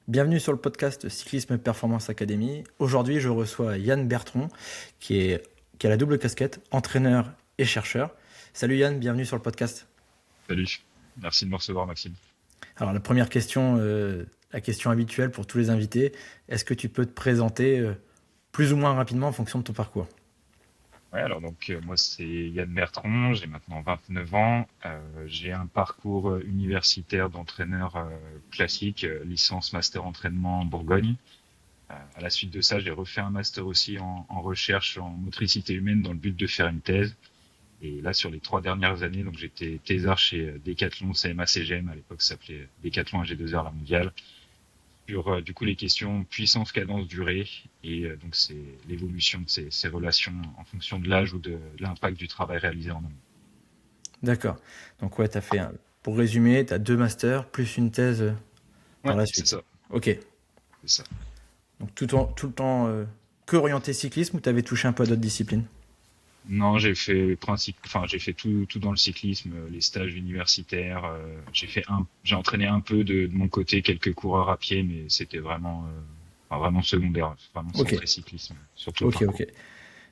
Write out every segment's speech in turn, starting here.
Bienvenue sur le podcast Cyclisme Performance Academy. Aujourd'hui, je reçois Yann Bertrand, qui a la double casquette, entraîneur et chercheur. Salut Yann, bienvenue sur le podcast. Salut, merci de me recevoir Maxime. Alors la première question, la question habituelle pour tous les invités, est-ce que tu peux te présenter plus ou moins rapidement en fonction de ton parcours? Ouais, alors donc moi c'est Yann Bertrand, j'ai maintenant 29 ans, j'ai un parcours universitaire d'entraîneur classique, licence master entraînement en Bourgogne. À la suite de ça, j'ai refait un master aussi en recherche en motricité humaine dans le but de faire une thèse. Et là, sur les 3 dernières années, donc j'étais thésard chez Decathlon CMA-CGM, à l'époque ça s'appelait Decathlon AG2R La Mondiale, sur du coup les questions puissance, cadence, durée, et donc c'est l'évolution de ces relations en fonction de l'âge ou de l'impact du travail réalisé en amont. D'accord. Donc ouais, pour résumer, tu as deux masters plus une thèse par Ouais, la c'est suite. ça, Ok. c'est ça. Donc tout le temps que orienté cyclisme ou tu avais touché un peu à d'autres disciplines? Non, j'ai fait tout dans le cyclisme, les stages universitaires, j'ai entraîné un peu de mon côté quelques coureurs à pied, mais c'était vraiment secondaire, vraiment Ok, centré cyclisme sur tout le ok, parcours. ok.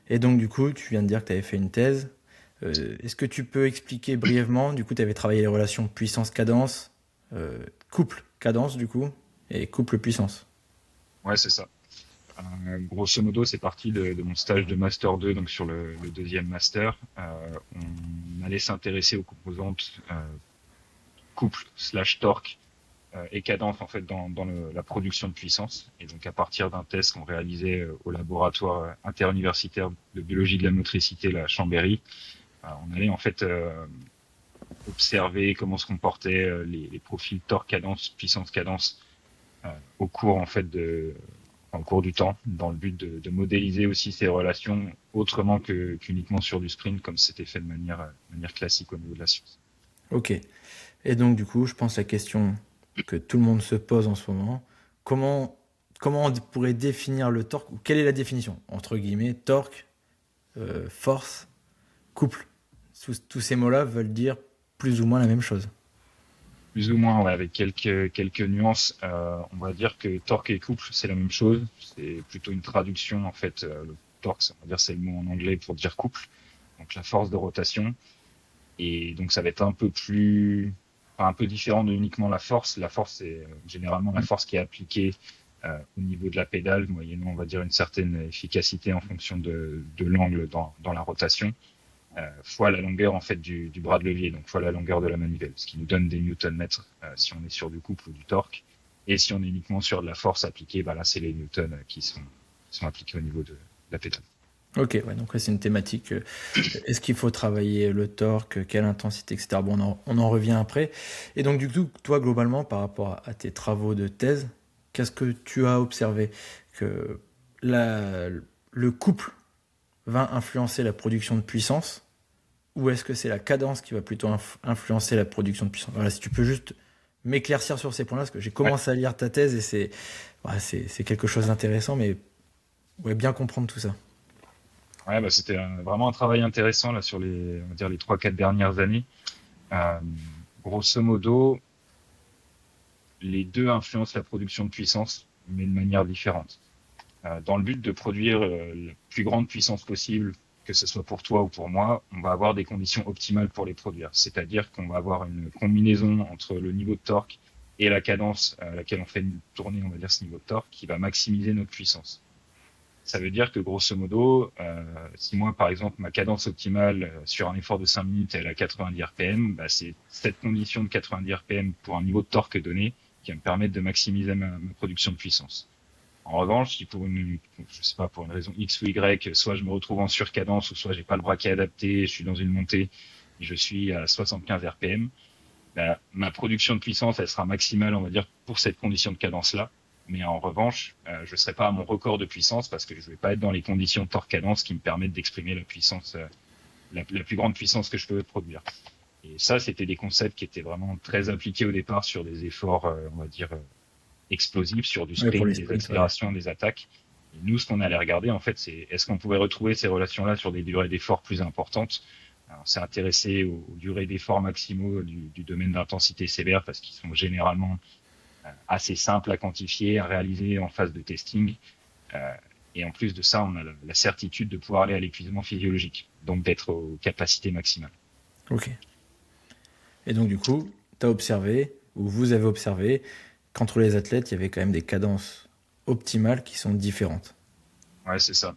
Et donc, du coup, tu viens de dire que tu avais fait une thèse. Est-ce que tu peux expliquer brièvement, du coup, tu avais travaillé les relations puissance-cadence, euh, couple-cadence, du coup, et couple-puissance. Ouais, c'est ça. Grosso modo, c'est parti de mon stage de master 2, donc sur le deuxième master. On allait s'intéresser aux composantes couple slash torque et cadence en fait dans la production de puissance. Et donc à partir d'un test qu'on réalisait au laboratoire interuniversitaire de biologie de la motricité, la Chambéry, on allait en fait observer comment se comportaient les profils torque cadence, puissance cadence au cours en fait en cours du temps, dans le but de modéliser aussi ces relations autrement qu'uniquement sur du sprint, comme c'était fait de manière classique au niveau de la science. Ok. Et donc, du coup, je pense la question que tout le monde se pose en ce moment, comment, comment on pourrait définir le torque, ou quelle est la définition, entre guillemets, torque, force, couple? Tous ces mots-là veulent dire plus ou moins la même chose. Plus ou moins, ouais, avec quelques nuances. On va dire que torque et couple, c'est la même chose. C'est plutôt une traduction, en fait. Le torque, on va dire, c'est le mot en anglais pour dire couple. Donc la force de rotation. Et donc ça va être un peu différent de uniquement la force. La force, c'est généralement la force qui est appliquée au niveau de la pédale, moyennant, on va dire, une certaine efficacité en fonction de l'angle dans la rotation, fois la longueur en fait du bras de levier, donc fois la longueur de la manivelle, ce qui nous donne des newton-mètres si on est sur du couple ou du torque. Et si on est uniquement sur de la force appliquée, bah là c'est les newtons qui sont appliqués au niveau de la pédale. Ok, ouais, donc ouais, c'est une thématique. Est-ce qu'il faut travailler le torque, quelle intensité, etc. Bon, on en revient après. Et donc, du coup, toi, globalement, par rapport à tes travaux de thèse, qu'est-ce que tu as observé? Que la- le couple va influencer la production de puissance ou est-ce que c'est la cadence qui va plutôt influencer la production de puissance? Voilà, si tu peux juste m'éclaircir sur ces points-là, parce que j'ai Ouais, commencé à lire ta thèse et c'est quelque chose d'intéressant, mais ouais, bien comprendre tout ça. ouais, bah c'était vraiment un travail intéressant là sur on va dire les 3, 4 dernières années. Euh, Grosso modo, les deux influencent la production de puissance, mais de manière différente. Dans le but de produire la plus grande puissance possible, que ce soit pour toi ou pour moi, on va avoir des conditions optimales pour les produire. C'est-à-dire qu'on va avoir une combinaison entre le niveau de torque et la cadence à laquelle on fait tourner, on va dire, ce niveau de torque, qui va maximiser notre puissance. Ça veut dire que grosso modo, si moi, par exemple, ma cadence optimale sur un effort de 5 minutes elle est à 90 RPM, bah, c'est cette condition de 90 RPM pour un niveau de torque donné qui va me permettre de maximiser ma production de puissance. En revanche, si je sais pas, pour une raison X ou Y, soit je me retrouve en surcadence, ou soit j'ai pas le braquet adapté, je suis dans une montée, et je suis à 75 RPM, bah, ma production de puissance, elle sera maximale, on va dire, pour cette condition de cadence-là. Mais en revanche, je serai pas à mon record de puissance parce que je vais pas être dans les conditions de torque-cadence qui me permettent d'exprimer la puissance, la plus grande puissance que je peux produire. Et ça, c'était des concepts qui étaient vraiment très appliqués au départ sur des efforts, on va dire, explosifs, sur du Ouais, pour les sprint, des sprints, ouais. accélérations, des attaques. Et nous, ce qu'on allait regarder, en fait, c'est est-ce qu'on pouvait retrouver ces relations-là sur des durées d'effort plus importantes. Alors, on s'est intéressé aux durées d'effort maximaux du domaine d'intensité sévère parce qu'ils sont généralement assez simple à quantifier, à réaliser en phase de testing. Et en plus de ça, on a la certitude de pouvoir aller à l'épuisement physiologique, donc d'être aux capacités maximales. Ok. Et donc, du coup, tu as observé, ou vous avez observé, qu'entre les athlètes, il y avait quand même des cadences optimales qui sont différentes. Ouais, c'est ça.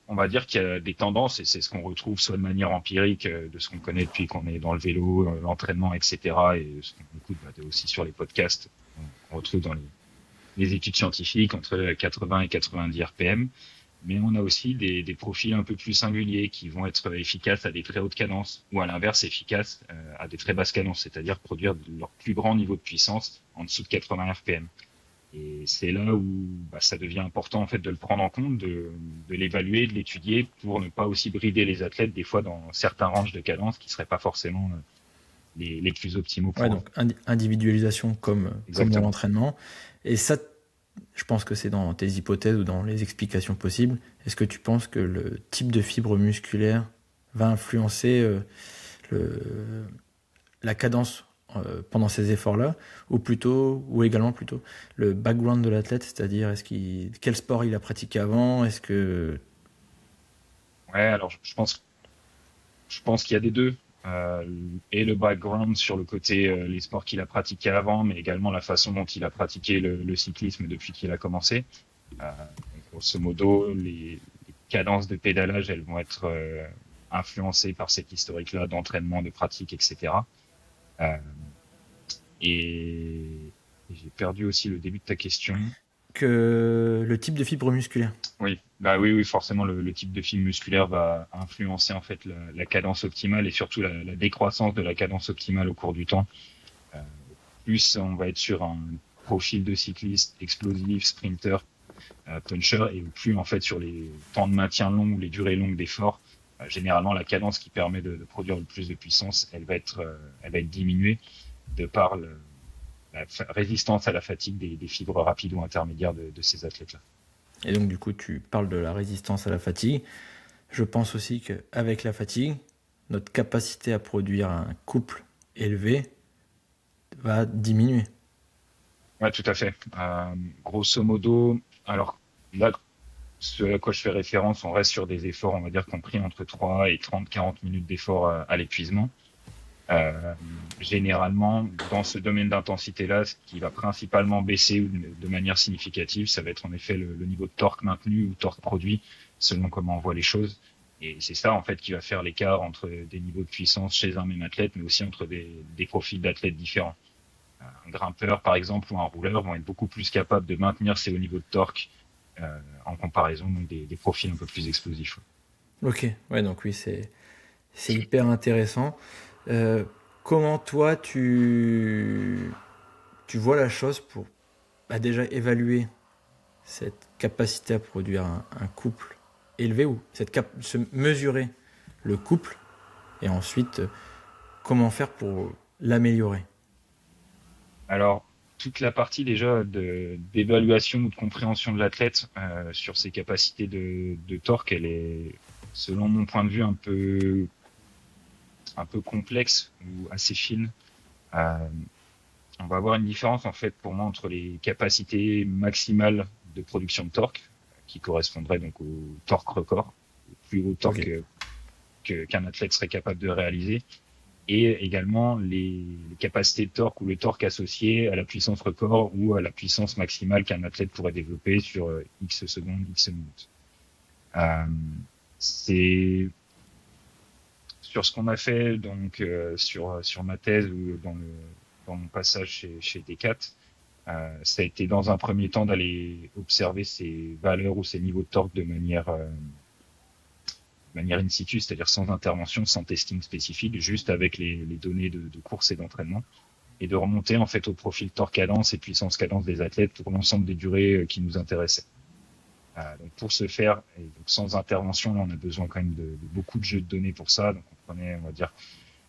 On va dire qu'il y a des tendances, et c'est ce qu'on retrouve soit de manière empirique, de ce qu'on connaît depuis qu'on est dans le vélo, l'entraînement, etc., et ce qu'on écoute aussi sur les podcasts, on retrouve dans les études scientifiques entre 80 et 90 RPM. Mais on a aussi des profils un peu plus singuliers qui vont être efficaces à des très hautes cadences ou à l'inverse efficaces à des très basses cadences, c'est-à-dire produire leur plus grand niveau de puissance en dessous de 80 RPM. Et c'est là où ça devient important en fait de le prendre en compte, de l'évaluer, de l'étudier pour ne pas aussi brider les athlètes des fois dans certains ranges de cadence qui seraient pas forcément les plus optimaux Ouais, pour eux. donc individualisation comme dans Exactement. l'entraînement. Et ça, je pense que c'est dans tes hypothèses ou dans les explications possibles. Est-ce que tu penses que le type de fibre musculaire va influencer le, la cadence pendant ces efforts-là, ou plutôt, ou également plutôt, le background de l'athlète, c'est-à-dire quel sport il a pratiqué avant, est-ce que... Ouais, alors je pense qu'il y a des deux. Euh, et le background sur le côté les sports qu'il a pratiqués avant, mais également la façon dont il a pratiqué le cyclisme depuis qu'il a commencé. Donc, grosso modo, les cadences de pédalage, elles vont être influencées par cet historique-là d'entraînement, de pratique, etc. Euh, et j'ai perdu aussi le début de ta question. Que le type de fibre musculaire. Oui, bah oui, forcément, le type de fibre musculaire va influencer en fait la cadence optimale et surtout la décroissance de la cadence optimale au cours du temps. Euh, Plus on va être sur un profil de cycliste explosif, sprinter, puncher, et plus en fait sur les temps de maintien longs ou les durées longues d'effort, généralement la cadence qui permet de produire le plus de puissance, elle va être diminuée de par la résistance à la fatigue des fibres rapides ou intermédiaires de ces athlètes-là. Et donc du coup, tu parles de la résistance à la fatigue. Je pense aussi qu'avec la fatigue, notre capacité à produire un couple élevé va diminuer. Ouais, tout à fait. Grosso modo, alors là, ce à quoi je fais référence, on reste sur des efforts, on va dire, compris entre 3 et 30-40 minutes d'effort à l'épuisement. Euh, Généralement, dans ce domaine d'intensité-là, ce qui va principalement baisser de manière significative, ça va être en effet le niveau de torque maintenu ou torque produit, selon comment on voit les choses. Et c'est ça, en fait, qui va faire l'écart entre des niveaux de puissance chez un même athlète, mais aussi entre des profils d'athlètes différents. Un grimpeur, par exemple, ou un rouleur vont être beaucoup plus capables de maintenir ces hauts niveaux de torque en comparaison donc, des profils un peu plus explosifs. Ok, ouais, donc oui, c'est hyper intéressant. Euh, Comment toi, tu vois la chose pour déjà évaluer cette capacité à produire un couple élevé ou se mesurer le couple et ensuite comment faire pour l'améliorer. Alors, toute la partie déjà d'évaluation ou de compréhension de l'athlète sur ses capacités de torque, elle est, selon mon point de vue, un peu complexe ou assez fine. Euh, on va avoir une différence en fait pour moi entre les capacités maximales de production de torque, qui correspondraient donc au torque record, au plus haut Ok. torque qu'un athlète serait capable de réaliser, et également les capacités de torque ou le torque associé à la puissance record ou à la puissance maximale qu'un athlète pourrait développer sur X secondes, X minutes. Euh, c'est sur ce qu'on a fait donc sur ma thèse ou dans mon passage chez Decat, ça a été dans un premier temps d'aller observer ces valeurs ou ces niveaux de torque de manière in situ, c'est-à-dire sans intervention, sans testing spécifique, juste avec les données de course et d'entraînement, et de remonter en fait au profil torque cadence et puissance cadence des athlètes pour l'ensemble des durées qui nous intéressaient. Donc pour ce faire, et donc sans intervention, là, on a besoin quand même de beaucoup de jeux de données pour ça. Donc on prenait, on va dire,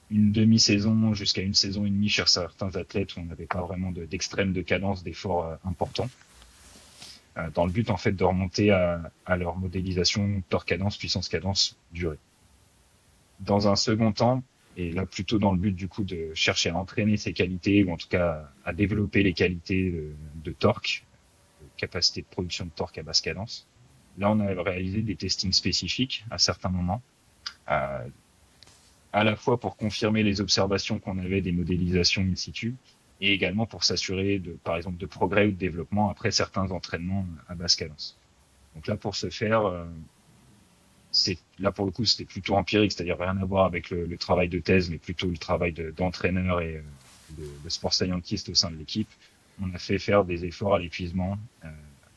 une demi-saison jusqu'à une saison et demie chez certains athlètes où on n'avait pas vraiment d'extrême de cadence d'effort important, dans le but en fait de remonter à leur modélisation torque cadence, puissance cadence, durée. Dans un second temps, Et là, plutôt dans le but du coup de chercher à entraîner ses qualités, ou en tout cas à développer les qualités de torque, de capacité de production de torque à basse cadence. Là, on a réalisé des testings spécifiques à certains moments, euh, à la fois pour confirmer les observations qu'on avait des modélisations in situ, et également pour s'assurer par exemple, de progrès ou de développement après certains entraînements à basse cadence. Donc là, pour ce faire, là pour le coup, c'était plutôt empirique, c'est-à-dire rien à voir avec le travail de thèse, mais plutôt le travail d'entraîneur et de sport scientist au sein de l'équipe. On a fait faire des efforts à l'épuisement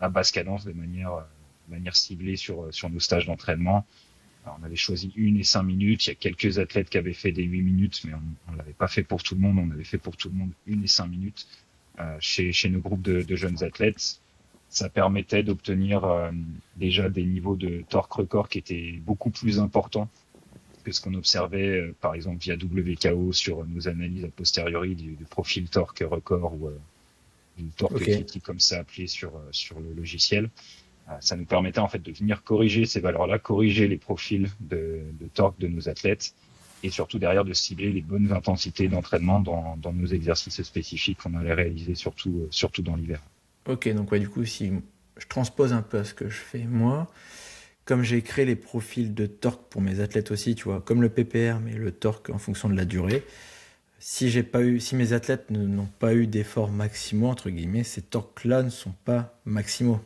à basse cadence de manière ciblée sur nos stages d'entraînement. Alors, on avait choisi 1 et 5 minutes. Il y a quelques athlètes qui avaient fait des 8 minutes, mais on l'avait pas fait pour tout le monde. On avait fait pour tout le monde 1 et 5 minutes chez nos groupes de jeunes athlètes. Ça permettait d'obtenir déjà des niveaux de torque record qui étaient beaucoup plus importants que ce qu'on observait, par exemple, via WKO sur nos analyses a posteriori du profil torque record ou du torque Ok. critique, comme ça appelé sur le logiciel. Ça nous permettait en fait de venir corriger ces valeurs-là, corriger les profils de torque de nos athlètes et surtout derrière de cibler les bonnes intensités d'entraînement dans nos exercices spécifiques qu'on allait réaliser surtout dans l'hiver. Ok, donc ouais, du coup, si je transpose un peu à ce que je fais moi, comme j'ai créé les profils de torque pour mes athlètes aussi, tu vois, comme le PPR, mais le torque en fonction de la durée, si mes athlètes n'ont pas eu d'efforts maximaux, entre guillemets, ces torques-là ne sont pas maximaux.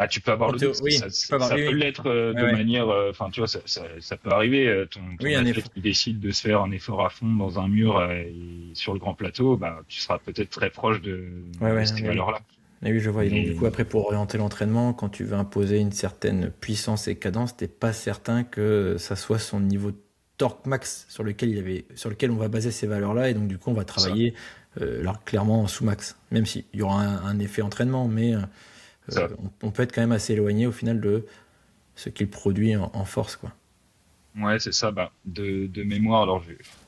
Ah, tu peux avoir le doute. Oui, tu peux avoir, Ça oui, peut oui. l'être Ouais, de ouais. manière, enfin, tu vois, ça peut arriver. Oui, Ton un athlète effort. qui décide de se faire un effort à fond dans un mur et sur le grand plateau, bah, tu seras peut-être très proche Ouais, de ouais, ces mais oui. valeurs-là. Mais oui, je vois. Et donc, du Mais coup, après, pour orienter l'entraînement, quand tu veux imposer une certaine puissance et cadence, t'es pas certain que ça soit son niveau de torque max sur lequel on va baser ces valeurs-là. Et donc, du coup, on va ça, travailler là, clairement en sous-max. Même s'il y aura un effet entraînement, mais ça, on peut être quand même assez éloigné au final de ce qu'il produit en force, quoi. ouais, c'est ça. Bah, de mémoire, alors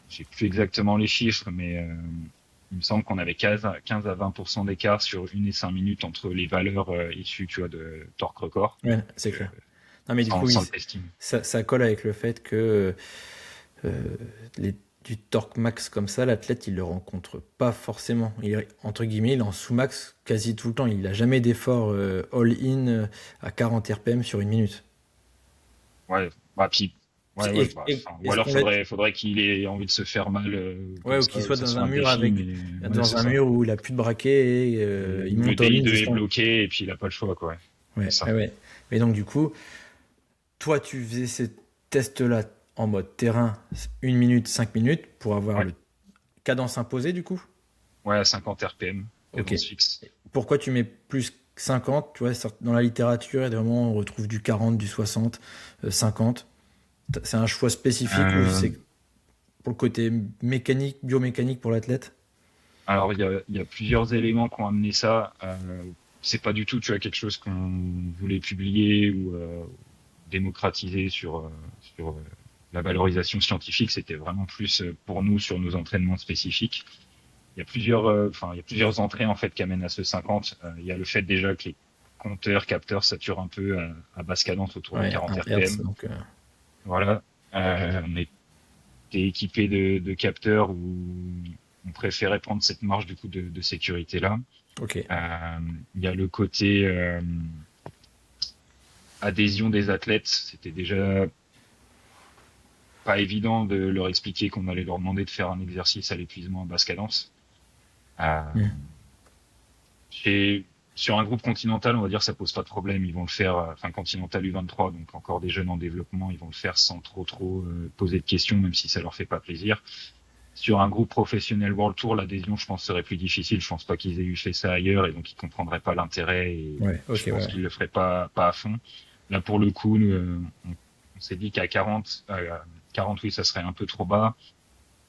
j'ai plus exactement les chiffres, mais il me semble qu'on avait 15 à 20% d'écart sur 1 et 5 minutes entre les valeurs issues, tu vois, de torque record. Ouais, c'est Donc, clair. Non, mais du coup, oui, sans le testing. ça colle avec le fait que euh, du torque max comme ça, l'athlète, il le rencontre pas forcément. Entre guillemets, il est en sous-max quasi tout le temps. Il a jamais d'effort all-in à 40 RPM sur une minute. Ouais, bah, puis, bah, enfin, ou Et ce alors qu'on va faudrait qu'il ait envie de se faire mal, ouais, comme ou ça, qu'il ou que soit ça dans soit un un mur défi, avec, mais ouais, dans c'est un ça. mur où il a plus de braquet et il Où le monte all-in DI2 est justement. bloqué et puis il a pas le choix, quoi. Ouais, c'est Ouais, ça. ouais, ouais. Mais donc, du coup, toi, tu faisais ces tests-là en mode terrain, 1 minute, 5 minutes, pour avoir Ouais, le cadence imposée, du coup. ouais, à 50 RPM, Ok. cadence fixe. Pourquoi tu mets plus 50? Tu vois, dans la littérature, et vraiment, on retrouve du 40, du 60, 50. C'est un choix spécifique ou Euh, c'est pour le côté mécanique, biomécanique pour l'athlète? alors, il y a plusieurs éléments qui ont amené ça. C'est pas du tout, tu vois, quelque chose qu'on voulait publier ou démocratiser sur la valorisation scientifique. C'était vraiment plus pour nous sur nos entraînements spécifiques. Il y a plusieurs entrées en fait qui amènent à ce 50. Il y a le fait déjà que les compteurs, capteurs saturent un peu à basse cadence autour de Ouais, 40 1 Hertz. RPM. Donc, Voilà. On était équipé de capteurs où on préférait prendre cette marge du coup de sécurité là. ok. Il y a le côté adhésion des athlètes. C'était déjà pas évident de leur expliquer qu'on allait leur demander de faire un exercice à l'épuisement à basse cadence. Euh, Hmm. Chez, sur un groupe continental, on va dire, ça pose pas de problème. Ils vont le faire, enfin, continental U23, donc encore des jeunes en développement, ils vont le faire sans trop poser de questions, même si ça leur fait pas plaisir. Sur un groupe professionnel World Tour, l'adhésion, je pense, serait plus difficile. Je pense pas qu'ils aient eu fait ça ailleurs et donc ils comprendraient pas l'intérêt et Ouais, ok, je ouais, pense ouais. qu'ils le feraient pas à fond. Là, pour le coup, nous, on s'est dit qu'à 40, oui, ça serait un peu trop bas.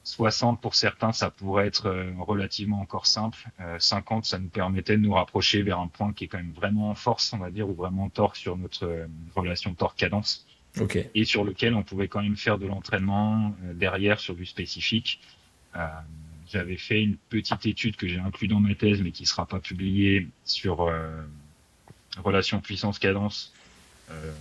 60 pour certains, ça pourrait être relativement encore simple. 50, ça nous permettait de nous rapprocher vers un point qui est quand même vraiment en force, on va dire, ou vraiment en torque sur notre relation torque-cadence, Ok. et sur lequel on pouvait quand même faire de l'entraînement derrière sur du spécifique. Euh, J'avais fait une petite étude que j'ai inclus dans ma thèse, mais qui sera pas publiée sur relation puissance-cadence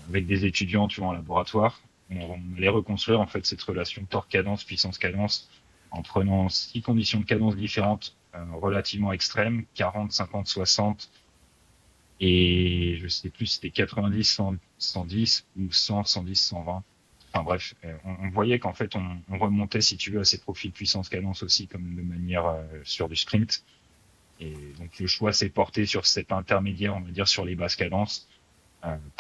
avec des étudiants, tu vois, en laboratoire. on allait reconstruire en fait cette relation torque-cadence, puissance-cadence, en prenant 6 conditions de cadence différentes, relativement extrêmes, 40, 50, 60, et je sais plus si c'était 90, 100, 110 ou 100, 110, 120. Enfin bref, on voyait qu'en fait on remontait, si tu veux, à ces profils puissance-cadence aussi, comme de manière sur du sprint. Et donc le choix s'est porté sur cet intermédiaire, on va dire, sur les basses cadences,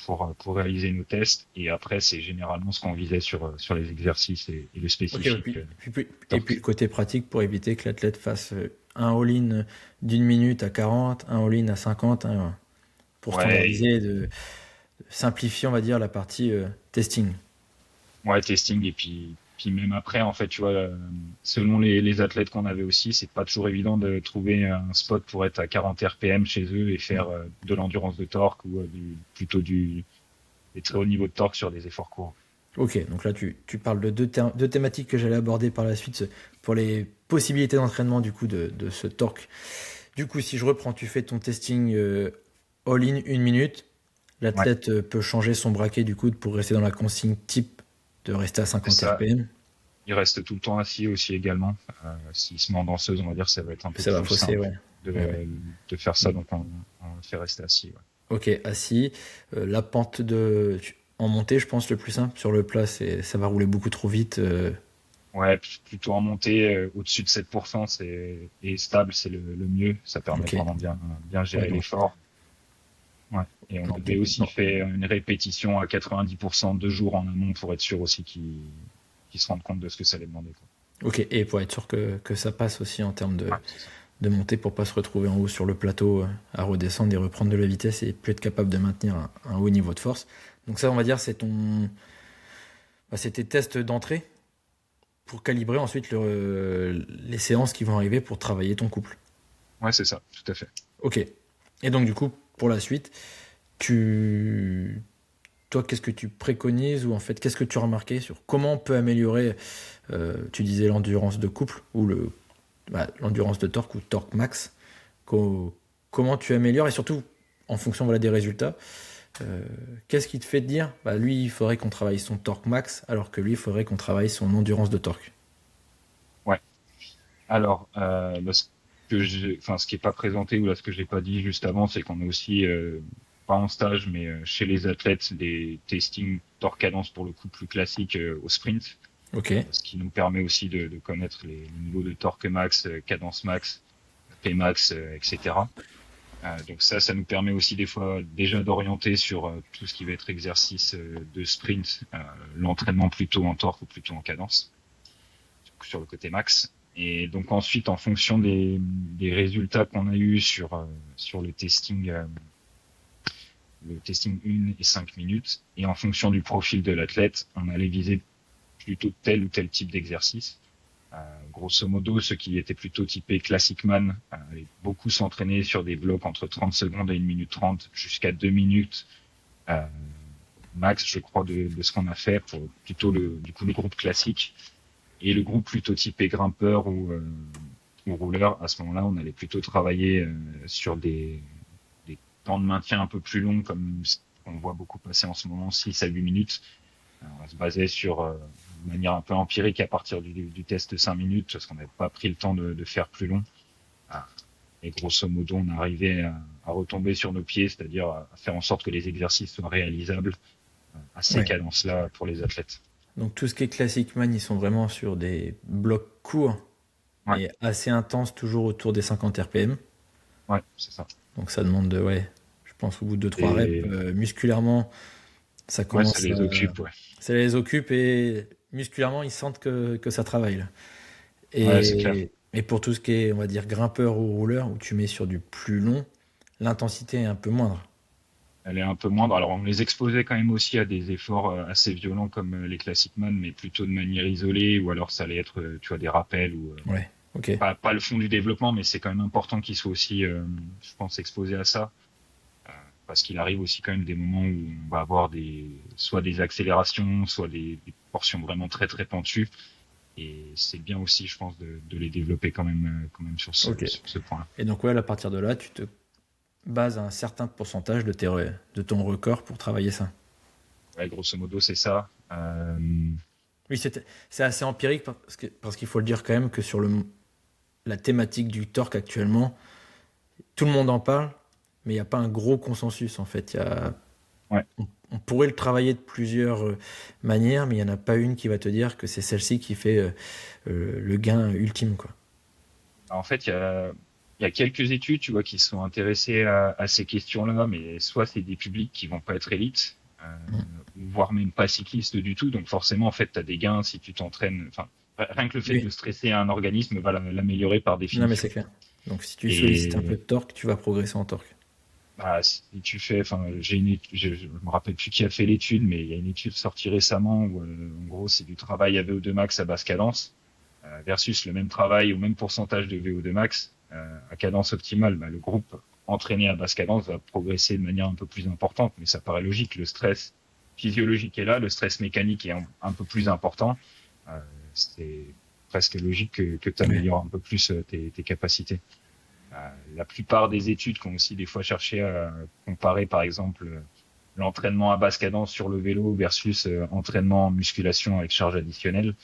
pour réaliser nos tests. Et après, c'est généralement ce qu'on visait sur les exercices et le Ok, ouais, spécifique et puis torque. le côté pratique pour éviter que l'athlète fasse un all-in d'une minute à 40, un all-in à 50, hein, pour Ouais, standardiser, de simplifier, on va dire, la partie testing. ouais, testing. Et puis même après, en fait, tu vois, selon les athlètes qu'on avait aussi, c'est pas toujours évident de trouver un spot pour être à 40 RPM chez eux et faire de l'endurance de torque ou plutôt des très hauts niveaux de torque sur des efforts courts. Ok, donc là tu parles de deux thématiques que j'allais aborder par la suite pour les possibilités d'entraînement du coup de ce torque. Du coup, si je reprends, tu fais ton testing all-in une minute. Ouais, L'athlète peut changer son braquet du coup pour rester dans la consigne type de rester à c'est 50 ça. RPM. Il reste tout le temps assis aussi également. S'il se met en danseuse, on va dire, ça va être un peu Ça va plus fausser, simple ouais. Ouais, ouais. de, de faire ça. Donc, on le fait rester assis. Ouais. Ok, assis. La pente en montée, je pense le plus simple. Sur le plat, ça va rouler beaucoup trop vite. Ouais, plutôt en montée, au-dessus de 7%, et stable, c'est le mieux. Ça permet de Ok. vraiment bien Ouais, gérer donc, l'effort. Ouais. Et on donc, avait aussi non. fait une répétition à 90% 2 jours en amont pour être sûr aussi qu'ils se rendent compte de ce que ça allait demander, quoi. Ok, et pour être sûr que ça passe aussi en termes Ouais, c'est ça. de montée pour pas se retrouver en haut sur le plateau à redescendre et reprendre de la vitesse et plus être capable de maintenir un haut niveau de force. Donc ça, on va dire, c'est tes tests d'entrée pour calibrer ensuite les séances qui vont arriver pour travailler ton couple. Ouais, c'est ça, tout à fait. Ok. Et donc du coup, pour la suite, tu, toi, qu'est-ce que tu préconises ou en fait, qu'est-ce que tu as remarqué sur comment on peut améliorer, tu disais l'endurance de couple ou l'endurance de torque ou torque max, comment tu améliores et surtout en fonction voilà, des résultats, euh, qu'est-ce qui te fait te dire, bah, lui, il faudrait qu'on travaille son torque max alors que lui, il faudrait qu'on travaille son endurance de torque. Ouais. Alors, ce qui est pas présenté ou là ce que j'ai pas dit juste avant, c'est qu'on a aussi, pas en stage, mais chez les athlètes, des testings torque cadence pour le coup plus classique au sprint, Ok, ce qui nous permet aussi de connaître les niveaux de torque max, cadence max, Pmax, etc. Donc ça nous permet aussi des fois déjà d'orienter sur tout ce qui va être exercice de sprint, l'entraînement plutôt en torque ou plutôt en cadence sur le côté max. Et donc ensuite, en fonction des résultats qu'on a eu sur le testing 1 et 5 minutes, et en fonction du profil de l'athlète, on allait viser plutôt tel ou tel type d'exercice. Grosso modo, ceux qui étaient plutôt typés Classic Man allaient beaucoup s'entraîner sur des blocs entre 30 secondes et 1 minute 30 jusqu'à 2 minutes euh, max, je crois, de ce qu'on a fait pour plutôt du coup, le groupe classique. Et le groupe plutôt typé grimpeur ou rouleur, à ce moment-là, on allait plutôt travailler sur des temps de maintien un peu plus longs, comme on voit beaucoup passer en ce moment, 6 à 8 minutes. On se basait sur de manière un peu empirique à partir du test 5 minutes, parce qu'on n'avait pas pris le temps de faire plus long. Ah. Et grosso modo, on arrivait à retomber sur nos pieds, c'est-à-dire à faire en sorte que les exercices soient réalisables à ces ouais. cadences-là pour les athlètes. Donc tout ce qui est Classic Man, ils sont vraiment sur des blocs courts Ouais, et assez intenses, toujours autour des 50 RPM. ouais, c'est ça. Donc ça demande ouais, je pense au bout de 3 reps, Et musculairement, ça ouais, ça commence les occupe, ouais. ça les occupe et musculairement, ils sentent que ça travaille là. Ouais, c'est clair. Et pour tout ce qui est, on va dire, grimpeur ou rouleur, où tu mets sur du plus long, l'intensité est un peu moindre. Elle est un peu moindre. Alors, on les exposait quand même aussi à des efforts assez violents comme les Classic Man, mais plutôt de manière isolée, ou alors ça allait être, tu vois, des rappels ou Ouais, ok. pas le fond du développement, mais c'est quand même important qu'ils soient aussi, je pense, exposés à ça, parce qu'il arrive aussi quand même des moments où on va avoir soit des accélérations, soit des portions vraiment très très pentues, et c'est bien aussi, je pense, de les développer quand même Ok. sur ce point-là. Et donc, ouais, à partir de là, tu te bases à un certain pourcentage de ton record pour travailler ça. Ouais, grosso modo, c'est ça. Oui, c'est assez empirique parce qu'il faut le dire quand même que sur la thématique du torque actuellement, tout le monde en parle, mais il n'y a pas un gros consensus en fait. Ouais. On pourrait le travailler de plusieurs manières, mais il n'y en a pas une qui va te dire que c'est celle-ci qui fait le gain ultime, quoi. En fait, il y a quelques études, tu vois, qui sont intéressées à ces questions-là, mais soit c'est des publics qui vont pas être élites, voire même pas cyclistes du tout. Donc forcément, en fait, tu as des gains si tu t'entraînes. Enfin, rien que le fait de Oui, stresser un organisme va l'améliorer par non, mais définition. c'est clair. Donc si tu sollicites un peu Et de torque, tu vas progresser en torque. bah, si tu fais, enfin, j'ai une étude, je me rappelle plus qui a fait l'étude, mais il y a une étude sortie récemment où, en gros, c'est du travail à VO2 max à basse cadence versus le même travail au même pourcentage de VO2 max à cadence optimale. Bah, le groupe entraîné à basse cadence va progresser de manière un peu plus importante, mais ça paraît logique. Le stress physiologique est là, le stress mécanique est un peu plus important. Euh, c'est presque logique que tu Ouais. améliores un peu plus tes capacités. La plupart des études qui ont aussi des fois cherché à comparer, par exemple, l'entraînement à basse cadence sur le vélo versus entraînement en musculation avec charge additionnelle,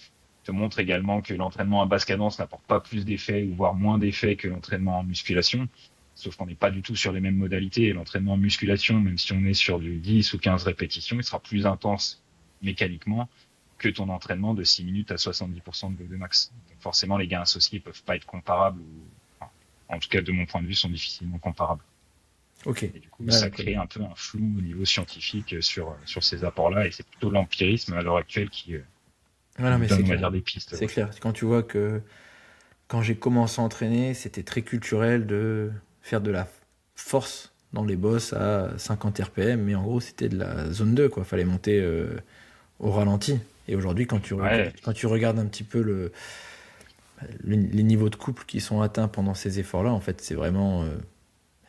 te montrent également que l'entraînement à basse cadence n'apporte pas plus d'effets ou voire moins d'effets que l'entraînement en musculation. Sauf qu'on n'est pas du tout sur les mêmes modalités. Et l'entraînement en musculation, même si on est sur du 10 ou 15 répétitions, il sera plus intense mécaniquement que ton entraînement de 6 minutes à 70% de VO2 max. Donc forcément, les gains associés peuvent pas être comparables ou, enfin, en tout cas, de mon point de vue, sont difficilement comparables. Ok. Et du coup, Ouais, ça ok. crée un peu un flou au niveau scientifique sur ces apports-là. Et c'est plutôt l'empirisme à l'heure actuelle qui Voilà, nous mais donne, c'est on va clair. dire, des pistes. C'est clair. Quand tu vois que quand j'ai commencé à entraîner, c'était très culturel de faire de la force dans les bosses à 50 RPM, mais en gros, c'était de la zone 2, quoi. Fallait monter au ralenti. Et aujourd'hui, Ouais, quand tu regardes un petit peu les niveaux de couple qui sont atteints pendant ces efforts-là, en fait, c'est vraiment.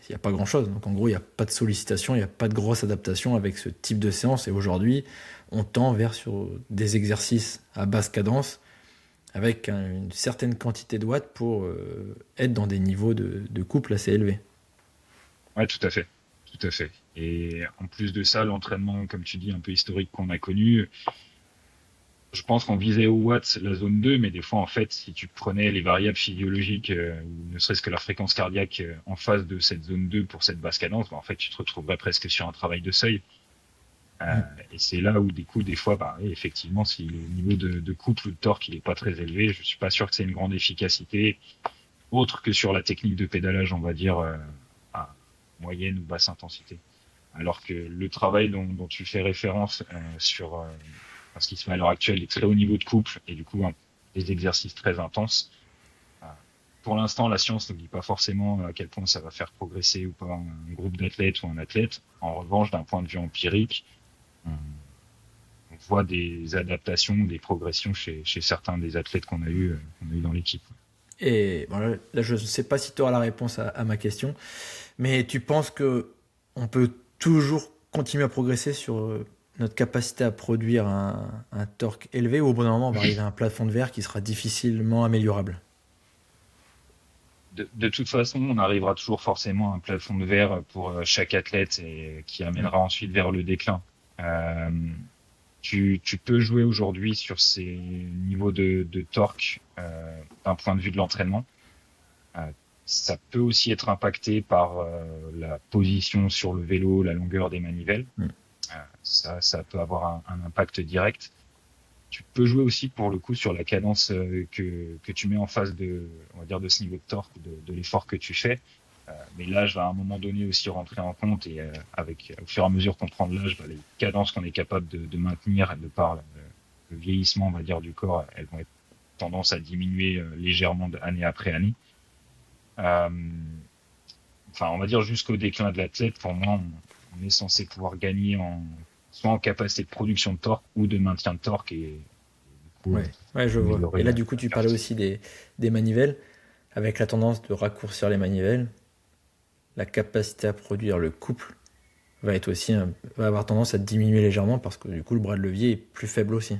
Il n'y a pas grand-chose. Donc en gros, il n'y a pas de sollicitation, il n'y a pas de grosse adaptation avec ce type de séance. Et aujourd'hui, on tend vers sur des exercices à basse cadence avec une certaine quantité de watts pour être dans des niveaux de couple assez élevés. ouais, tout à fait. Tout à fait. Et en plus de ça, l'entraînement, comme tu dis, un peu historique qu'on a connu, je pense qu'on visait au watt la zone 2, mais des fois, en fait, si tu prenais les variables physiologiques, ou ne serait-ce que la fréquence cardiaque en face de cette zone 2 pour cette basse cadence, bah, en fait, tu te retrouverais presque sur un travail de seuil. Euh, Mm. et c'est là où, du coup, des fois, bah, oui, effectivement, si le niveau de couple ou de torque, il est pas très élevé, je suis pas sûr que c'est une grande efficacité, autre que sur la technique de pédalage, on va dire, à moyenne ou basse intensité. Alors que le travail dont tu fais référence sur ce qui se fait à l'heure actuelle, des très hauts niveaux de couple et du coup des exercices très intenses. euh, pour l'instant, la science ne dit pas forcément à quel point ça va faire progresser ou pas un groupe d'athlètes ou un athlète. En revanche, d'un point de vue empirique, on voit des adaptations, des progressions chez certains des athlètes qu'on a eu dans l'équipe. Et voilà, là, je ne sais pas si tu auras la réponse à ma question, mais tu penses que on peut toujours continuer à progresser sur notre capacité à produire un torque élevé ou au bout d'un moment on va arriver à un plafond de verre qui sera difficilement améliorable? De toute façon, on arrivera toujours forcément à un plafond de verre pour chaque athlète et qui Mm. amènera ensuite vers le déclin. Euh, tu peux jouer aujourd'hui sur ces niveaux de torque d'un point de vue de l'entraînement. Euh, Ça peut aussi être impacté par la position sur le vélo, la longueur des manivelles. Mm. Ça peut avoir un impact direct. Tu peux jouer aussi pour le coup sur la cadence que tu mets en face on va dire, de ce niveau de torque, de l'effort que tu fais. Mais l'âge va à un moment donné aussi rentrer en compte et au fur et à mesure qu'on prend de l'âge, bah, les cadences qu'on est capable de maintenir de par le vieillissement, on va dire, du corps, elles vont être tendance à diminuer légèrement année après année. Euh, enfin, on va dire jusqu'au déclin de l'athlète, pour moi, on est censé pouvoir gagner soit en capacité de production de torque ou de maintien de torque et du coup Ouais, ouais, je vois. Et améliorer là, du coup, la tu parlais perf. aussi des manivelles. Avec la tendance de raccourcir les manivelles, la capacité à produire le couple va avoir tendance à diminuer légèrement parce que du coup, le bras de levier est plus faible aussi.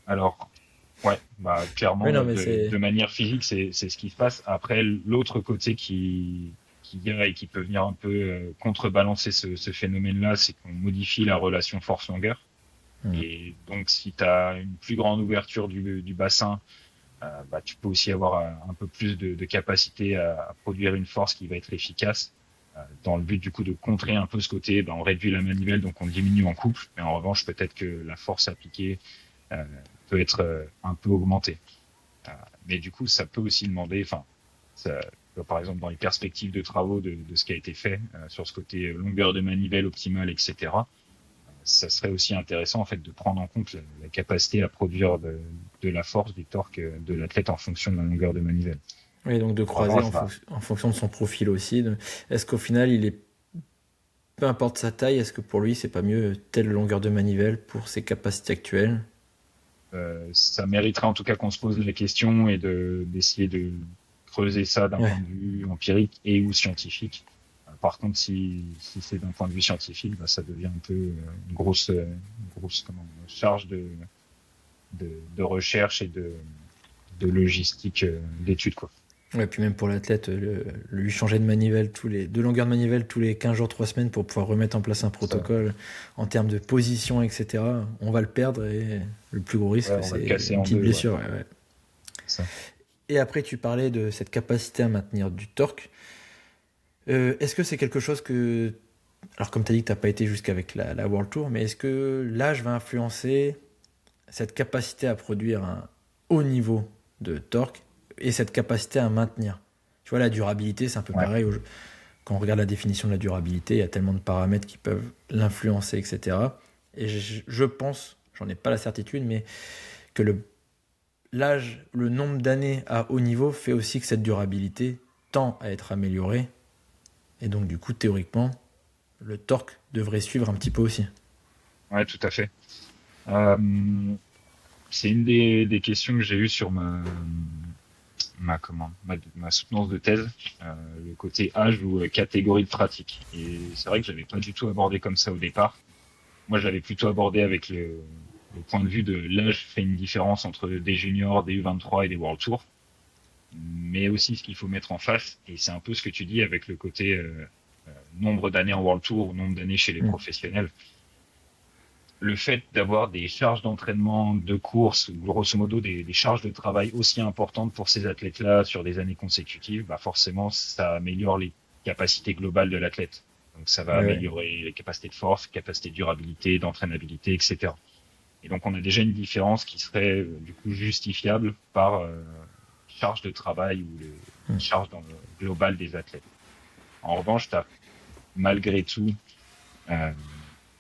Alors, ouais, bah Oui, clairement, non, mais de c'est. manière physique, c'est ce qui se passe. Après, l'autre côté qu'il y a et qui peut venir un peu contrebalancer ce phénomène-là, c'est qu'on modifie la relation force-longueur. Hmm. Et donc, si tu as une plus grande ouverture du bassin, tu peux aussi avoir un peu plus de capacité à produire une force qui va être efficace, dans le but du coup de contrer un peu ce côté, on réduit la manivelle, donc on diminue en couple, mais en revanche, peut-être que la force appliquée euh, peut être un peu augmentée. Euh, mais du coup, ça peut aussi demander, par exemple, dans les perspectives de travaux de ce qui a été fait sur ce côté longueur de manivelle optimale, etc., ça serait aussi intéressant en fait de prendre en compte la capacité à produire de la force, du torque de l'athlète en fonction de la longueur de manivelle. Oui, donc de En croiser revanche, en fonction de son profil aussi. Est-ce qu'au final, peu importe sa taille, est-ce que pour lui, c'est pas mieux telle longueur de manivelle pour ses capacités actuelles? ça mériterait en tout cas qu'on se pose la question et d'essayer de creuser ça d'un Ouais. point de vue empirique et ou scientifique. Par contre, si c'est d'un point de vue scientifique, ça devient un peu une grosse charge de recherche et de logistique d'études, quoi. Ouais, puis même pour l'athlète, lui changer de longueur de manivelle tous les 15 jours, 3 semaines pour pouvoir remettre en place un Ça, protocole en termes de position, etc. On va le perdre et le plus gros ouais, risque, on va le c'est casser une en petite deux, ouais. blessure. Ouais, ouais. Ça. Et après, tu parlais de cette capacité à maintenir du torque. Est-ce que c'est quelque chose que... Alors comme tu as dit que tu n'as pas été jusqu'avec la World Tour, mais est-ce que l'âge va influencer cette capacité à produire un haut niveau de torque et cette capacité à maintenir? Tu vois, la durabilité, c'est un peu Ouais. pareil. Quand on regarde la définition de la durabilité, il y a tellement de paramètres qui peuvent l'influencer, etc. Et je pense, j'en ai pas la certitude, mais que l'âge, le nombre d'années à haut niveau fait aussi que cette durabilité tend à être améliorée. Et donc, du coup, théoriquement, le torque devrait suivre un petit peu aussi. Ouais, tout à fait. Euh, c'est une des questions que j'ai eues sur ma soutenance de thèse, le côté âge ou catégorie de pratique. Et c'est vrai que j'avais pas du tout abordé comme ça au départ. Moi, j'avais plutôt abordé avec le point de vue de l'âge fait une différence entre des juniors, des U23 et des World Tour, mais aussi ce qu'il faut mettre en face. Et c'est un peu ce que tu dis avec le côté nombre d'années en World Tour ou nombre d'années chez les Mm. professionnels. Le fait d'avoir des charges d'entraînement, de course, grosso modo des charges de travail aussi importantes pour ces athlètes-là sur des années consécutives, forcément, ça améliore les capacités globales de l'athlète. Donc, ça va Ouais, ouais. améliorer les capacités de force, capacités de durabilité, d'entraînabilité, etc. Et donc, on a déjà une différence qui serait du coup justifiable par charge de travail ou les Mm. charges globales des athlètes. En revanche, tu as malgré tout euh,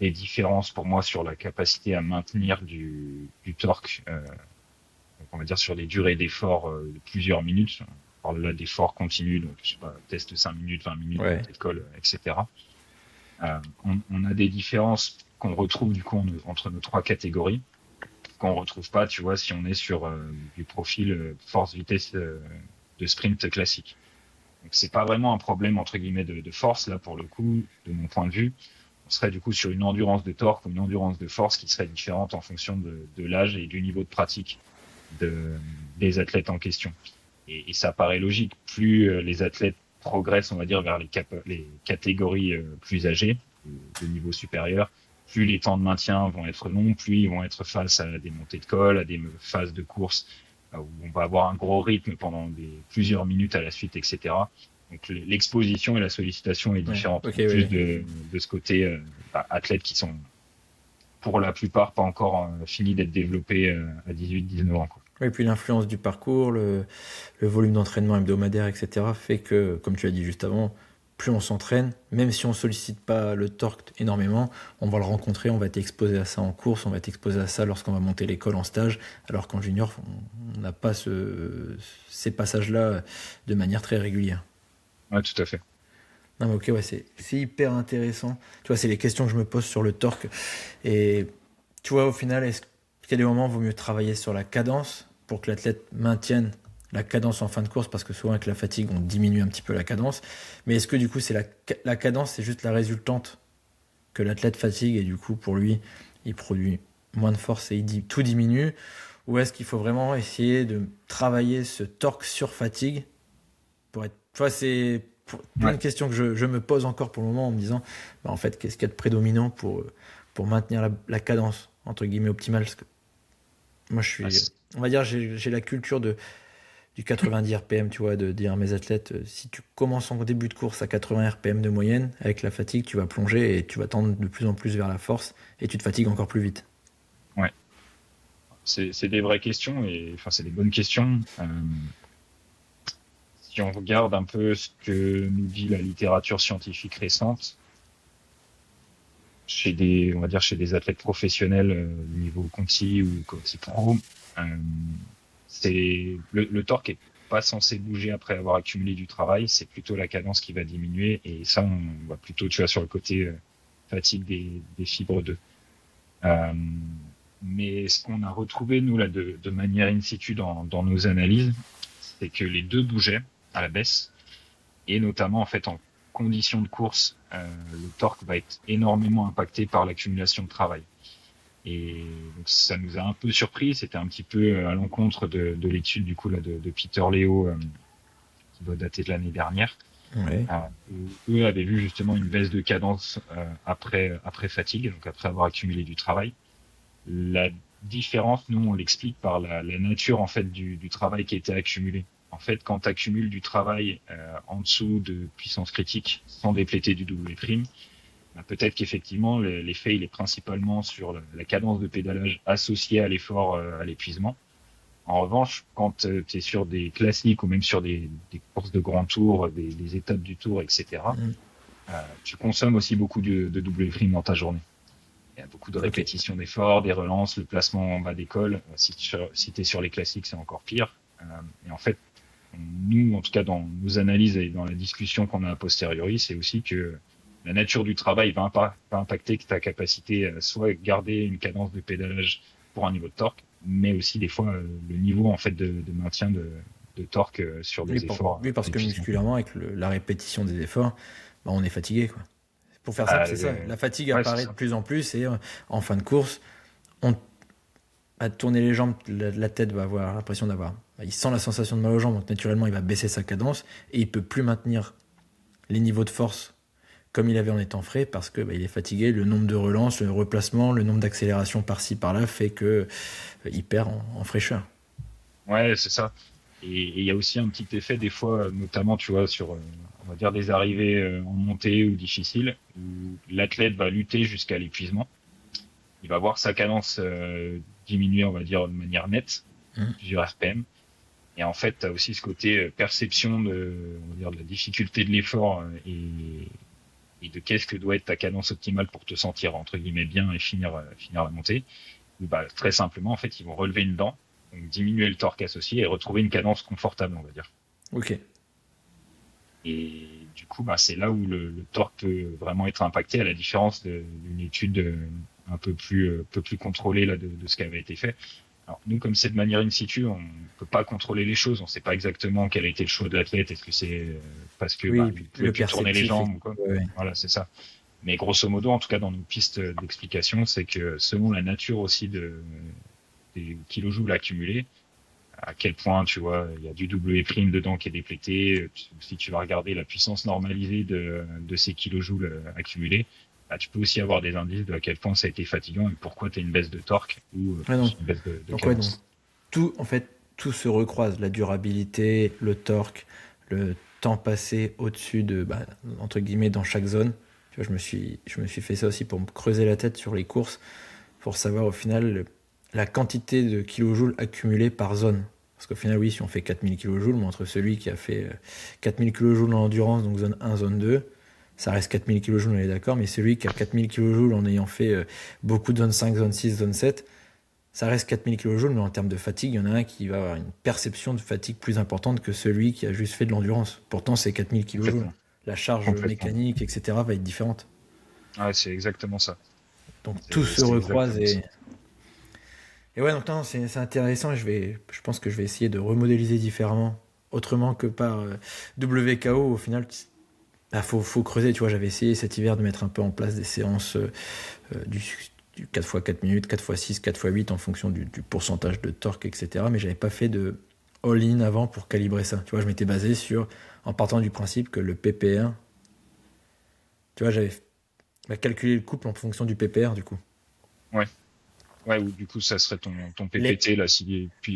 des différences pour moi sur la capacité à maintenir du torque, donc on va dire sur des durées d'effort de plusieurs minutes. On parle là d'efforts continus, donc je sais pas, test 5 minutes, 20 minutes, Ouais. montée de colle, etc. On a des différences qu'on retrouve du coup entre nos trois catégories, qu'on retrouve pas, tu vois, si on est sur du profil force-vitesse de sprint classique. Donc c'est pas vraiment un problème entre guillemets de force là pour le coup, de mon point de vue. On serait du coup sur une endurance de torque ou une endurance de force qui serait différente en fonction de l'âge et du niveau de pratique de, des athlètes en question. Et ça paraît logique. Plus les athlètes progressent, on va dire, vers les catégories plus âgées, de niveau supérieur, plus les temps de maintien vont être longs, plus ils vont être face à des montées de colle, à des phases de course où on va avoir un gros rythme pendant plusieurs minutes à la suite, etc. Donc l'exposition et la sollicitation est Ouais. différente, Ok, en plus oui. de ce côté athlètes qui sont pour la plupart pas encore finis d'être développés à 18-19 ans, quoi. Oui, puis l'influence du parcours, le volume d'entraînement hebdomadaire, etc., fait que, comme tu as dit juste avant, plus on s'entraîne, même si on ne sollicite pas le torque énormément, on va le rencontrer, on va être exposé à ça en course, on va être exposé à ça lorsqu'on va monter l'école en stage, alors qu'en junior, on n'a pas ces passages-là de manière très régulière. Ouais, tout à fait. Non, mais ok, ouais, c'est hyper intéressant. Tu vois, c'est les questions que je me pose sur le torque. Et tu vois, au final, est-ce qu'il y a des moments où il vaut mieux travailler sur la cadence pour que l'athlète maintienne la cadence en fin de course, parce que souvent avec la fatigue, on diminue un petit peu la cadence. Mais est-ce que du coup, c'est la cadence, c'est juste la résultante que l'athlète fatigue et du coup, pour lui, il produit moins de force et tout diminue? Ou est-ce qu'il faut vraiment essayer de travailler ce torque sur fatigue pour être. Tu vois, c'est Plein de Ouais. questions que je me pose encore pour le moment en me disant, bah, en fait, qu'est-ce qu'il y a de prédominant pour maintenir la cadence, entre guillemets, optimale. Parce que moi, Ah, on va dire, j'ai la culture du 90 RPM, tu vois, de dire à mes athlètes, si tu commences en début de course à 80 RPM de moyenne, avec la fatigue, tu vas plonger et tu vas tendre de plus en plus vers la force et tu te fatigues encore plus vite. ouais. C'est des vraies questions et enfin c'est des bonnes questions. Si on regarde un peu ce que nous dit la littérature scientifique récente, on va dire chez des athlètes professionnels niveau Conti ou Conti Pro, euh, c'est le torque est pas censé bouger après avoir accumulé du travail, c'est plutôt la cadence qui va diminuer et ça on va plutôt tu vois sur le côté fatigue des fibres 2. Euh, mais ce qu'on a retrouvé nous là de manière in situ dans nos analyses, c'est que les deux bougeaient à la baisse et notamment en fait en conditions de course, le torque va être énormément impacté par l'accumulation de travail. Et donc ça nous a un peu surpris, c'était un petit peu à l'encontre de l'étude du coup là de Peter Leo qui doit dater de l'année dernière. Ouais. Eux avaient vu justement une baisse de cadence après fatigue, donc après avoir accumulé du travail. La différence, nous, on l'explique par la nature en fait du travail qui a été accumulé. En fait, quand tu accumules du travail en dessous de puissance critique sans dépléter du W', bah, peut-être qu'effectivement l'effet il est principalement sur la cadence de pédalage associée à l'effort, à l'épuisement. En revanche, quand tu es sur des classiques ou même sur des courses de grand tour, des étapes du tour, etc., Mm. tu consommes aussi beaucoup de W' dans ta journée. Il y a beaucoup de Ok. répétitions d'efforts, des relances, le placement en bas d'école. Si tu es sur les classiques, c'est encore pire. Et en fait, nous, en tout cas dans nos analyses et dans la discussion qu'on a a posteriori, c'est aussi que la nature du travail va impacter ta capacité à soit garder une cadence de pédalage pour un niveau de torque, mais aussi des fois le niveau en fait de maintien de torque sur Oui, des efforts oui, parce que d'épuisement. musculairement, avec la répétition des efforts, bah, on est fatigué, quoi. Pour faire simple, c'est ça. La fatigue Ouais, c'est apparaît de ça. plus en plus et en fin de course, on à tourner les jambes, la tête va avoir l'impression d'avoir. Il sent la sensation de mal aux jambes, donc naturellement, il va baisser sa cadence et il peut plus maintenir les niveaux de force comme il avait en étant frais parce que il est fatigué. Le nombre de relances, le replacement, le nombre d'accélérations par-ci par-là fait que il perd en fraîcheur. Ouais, c'est ça. Et il y a aussi un petit effet des fois, notamment, tu vois, sur, on va dire, des arrivées en montée ou difficiles, où l'athlète va lutter jusqu'à l'épuisement. Il va voir sa cadence diminuer, on va dire, de manière nette, Mmh. plusieurs RPM. Et en fait, tu as aussi ce côté perception on va dire, de la difficulté de l'effort et de qu'est-ce que doit être ta cadence optimale pour te sentir, entre guillemets, bien et finir la montée. Où, bah, très simplement, en fait, ils vont relever une dent, donc diminuer le torque associé et retrouver une cadence confortable, on va dire. Ok. Et du coup, bah, c'est là où le torque peut vraiment être impacté, à la différence d'une étude peu plus contrôlée là, de ce qui avait été fait. Alors, nous, comme c'est de manière in situ, on peut pas contrôler les choses. On sait pas exactement quel a été le choix de l'athlète. Est-ce que c'est parce que bah, Oui, il pouvait le plus tourner les perceptif. jambes ou quoi? Ouais, ouais. Voilà, c'est ça. Mais grosso modo, en tout cas, dans nos pistes d'explication, c'est que selon la nature aussi des kilojoules accumulés, à quel point, tu vois, il y a du W' dedans qui est déplété. Si tu vas regarder la puissance normalisée de ces kilojoules accumulés, bah, tu peux aussi avoir des indices de à quel point ça a été fatigant et pourquoi tu as une baisse de torque ou Ouais, donc, une baisse de donc, ouais, donc cadence. tout, en fait, tout se recroise. La durabilité, le torque, le temps passé au-dessus de, bah, entre guillemets, dans chaque zone. Tu vois, je me suis fait ça aussi pour me creuser la tête sur les courses, pour savoir au final la quantité de kilojoules accumulés par zone. Parce qu'au final, oui, si on fait 4000 kilojoules, mais entre celui qui a fait 4000 kilojoules en endurance, donc zone 1, zone 2, ça reste 4000 kilojoules, on est d'accord, mais celui qui a 4000 kilojoules en ayant fait beaucoup de zone 5, zone 6, zone 7, ça reste 4000 kilojoules, mais en termes de fatigue, il y en a un qui va avoir une perception de fatigue plus importante que celui qui a juste fait de l'endurance. Pourtant, c'est 4000 kilojoules. Complètement. La charge Complètement. mécanique, etc., va être différente. Ouais, c'est exactement ça. Donc tout se C'est recroise exactement ça. et ouais, donc non, c'est intéressant. Je pense que je vais essayer de remodéliser différemment, autrement que par WKO. Au final, faut creuser. Tu vois, j'avais essayé cet hiver de mettre un peu en place des séances du 4 x 4 minutes, 4 x 6, 4 x 8 en fonction du pourcentage de torque, etc. Mais j'avais pas fait de all-in avant pour calibrer ça. Tu vois, je m'étais basé en partant du principe que le PPR, tu vois, j'avais calculé le couple en fonction du PPR du coup. Ouais. Ouais, ou du coup, ça serait ton Les, PPT, là,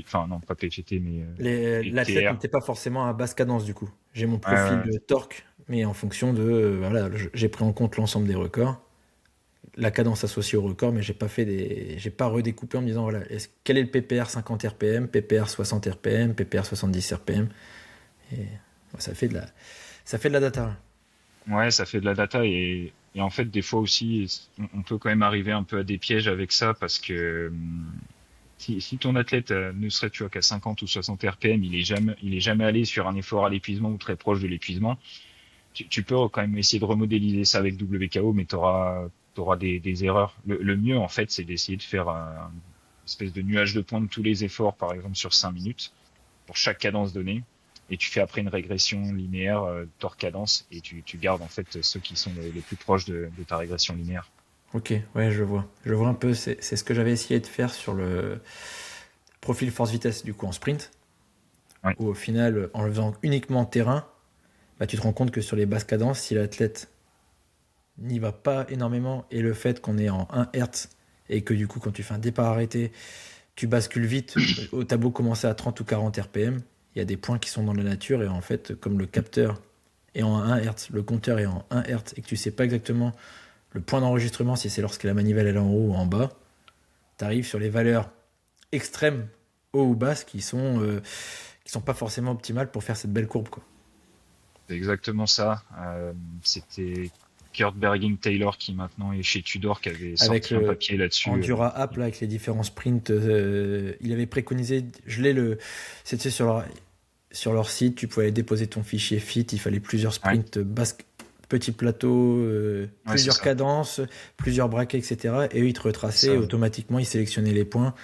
enfin, non, pas PPT, mais L'athlète PTR. n'était pas forcément à basse cadence du coup. J'ai mon Ouais, ouais, profil ouais. de torque, mais en fonction de, voilà, j'ai pris en compte l'ensemble des records, la cadence associée au record, mais j'ai pas redécoupé en me disant, voilà, quel est le PPR 50 RPM, PPR 60 RPM, PPR 70 RPM. Et ça fait de la data, là. Ouais, ça fait de la data et en fait, des fois aussi, on peut quand même arriver un peu à des pièges avec ça parce que si ton athlète ne serait, tu vois, qu'à 50 ou 60 RPM, il est jamais allé sur un effort à l'épuisement ou très proche de l'épuisement, tu peux quand même essayer de remodéliser ça avec WKO, mais t'auras des erreurs. Le mieux, en fait, c'est d'essayer de faire une espèce de nuage de points de tous les efforts, par exemple, sur 5 minutes, pour chaque cadence donnée. Et tu fais après une régression linéaire torque cadence et tu gardes en fait ceux qui sont les plus proches de ta régression linéaire. Ok, ouais, je vois. Je vois un peu, c'est ce que j'avais essayé de faire sur le profil force-vitesse du coup en sprint, Ouais, où au final, en le faisant uniquement terrain, bah, tu te rends compte que sur les basses cadences, si l'athlète n'y va pas énormément et le fait qu'on est en 1 Hz et que du coup quand tu fais un départ arrêté, tu bascules vite, au tableau commencer à 30 ou 40 RPM, il y a des points qui sont dans la nature et en fait comme le capteur est en 1 Hz, le compteur est en 1 Hz et que tu sais pas exactement le point d'enregistrement si c'est lorsque la manivelle est en haut ou en bas, tu arrives sur les valeurs extrêmes haut ou basses qui sont pas forcément optimales pour faire cette belle courbe quoi. c'est exactement ça. C'était Kurt Berging-Taylor qui maintenant est chez Tudor qui avait Avec sorti un le papier là-dessus. Endura App, là, avec les différents sprints, il avait préconisé, c'était sur leur site, tu pouvais aller déposer ton fichier FIT, il fallait plusieurs Ouais, sprints, petits plateaux, ouais, c'est plusieurs ça. cadences, plusieurs braquets, etc. Et eux, ils te C'est retraçaient, ça. automatiquement, ils sélectionnaient les points,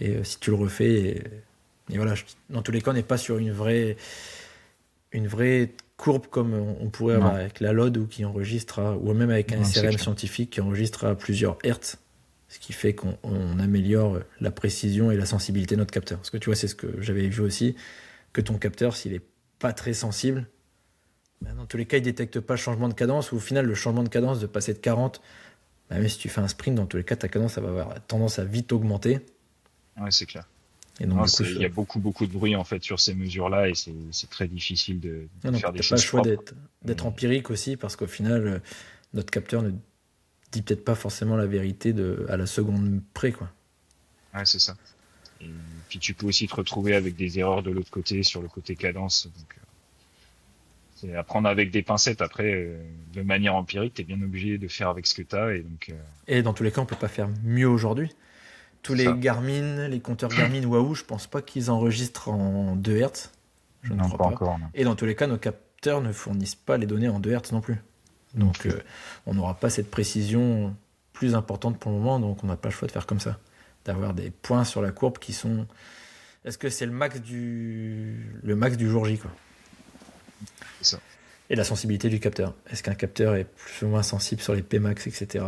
et si tu le refais, et voilà, dans tous les cas, on n'est pas sur une vraie courbe comme on pourrait avoir Non, avec la LOD ou qui enregistre ou même avec un non, c'est SRM clair. scientifique qui enregistre à plusieurs Hertz, ce qui fait qu'on améliore la précision et la sensibilité de notre capteur. Parce que tu vois, c'est ce que j'avais vu aussi, que ton capteur, s'il est pas très sensible, ben, dans tous les cas, il détecte pas le changement de cadence, ou au final, le changement de cadence de passer de 40, ben, même si tu fais un sprint, dans tous les cas, ta cadence, ça va avoir tendance à vite augmenter. Ouais, c'est clair. Et donc, Non, du coup, il y a beaucoup, beaucoup de bruit en fait sur ces mesures-là et c'est très difficile de non, faire donc, des t'as pas le choses choix propres. d'être Mais, empirique aussi, parce qu'au final, notre capteur ne dit peut-être pas forcément la vérité à la seconde près, quoi. ouais, c'est ça. Et puis tu peux aussi te retrouver avec des erreurs de l'autre côté, sur le côté cadence. Donc, c'est à prendre avec des pincettes. Après, de manière empirique, tu es bien obligé de faire avec ce que tu as. Et donc, Et dans tous les cas, on peut pas faire mieux aujourd'hui. Tous c'est les ça. Garmin, les compteurs Garmin Wahoo, je pense pas qu'ils enregistrent en 2 Hz. Je ne Non, crois pas pas. encore, non. Et dans tous les cas, nos capteurs ne fournissent pas les données en 2 Hz non plus. Non Donc, plus. on n'aura pas cette précision plus importante pour le moment. Donc, on n'a pas le choix de faire comme ça. D'avoir des points sur la courbe qui sont. Est-ce que c'est le max du jour J, quoi. C'est ça. Et la sensibilité du capteur. Est-ce qu'un capteur est plus ou moins sensible sur les Pmax, etc.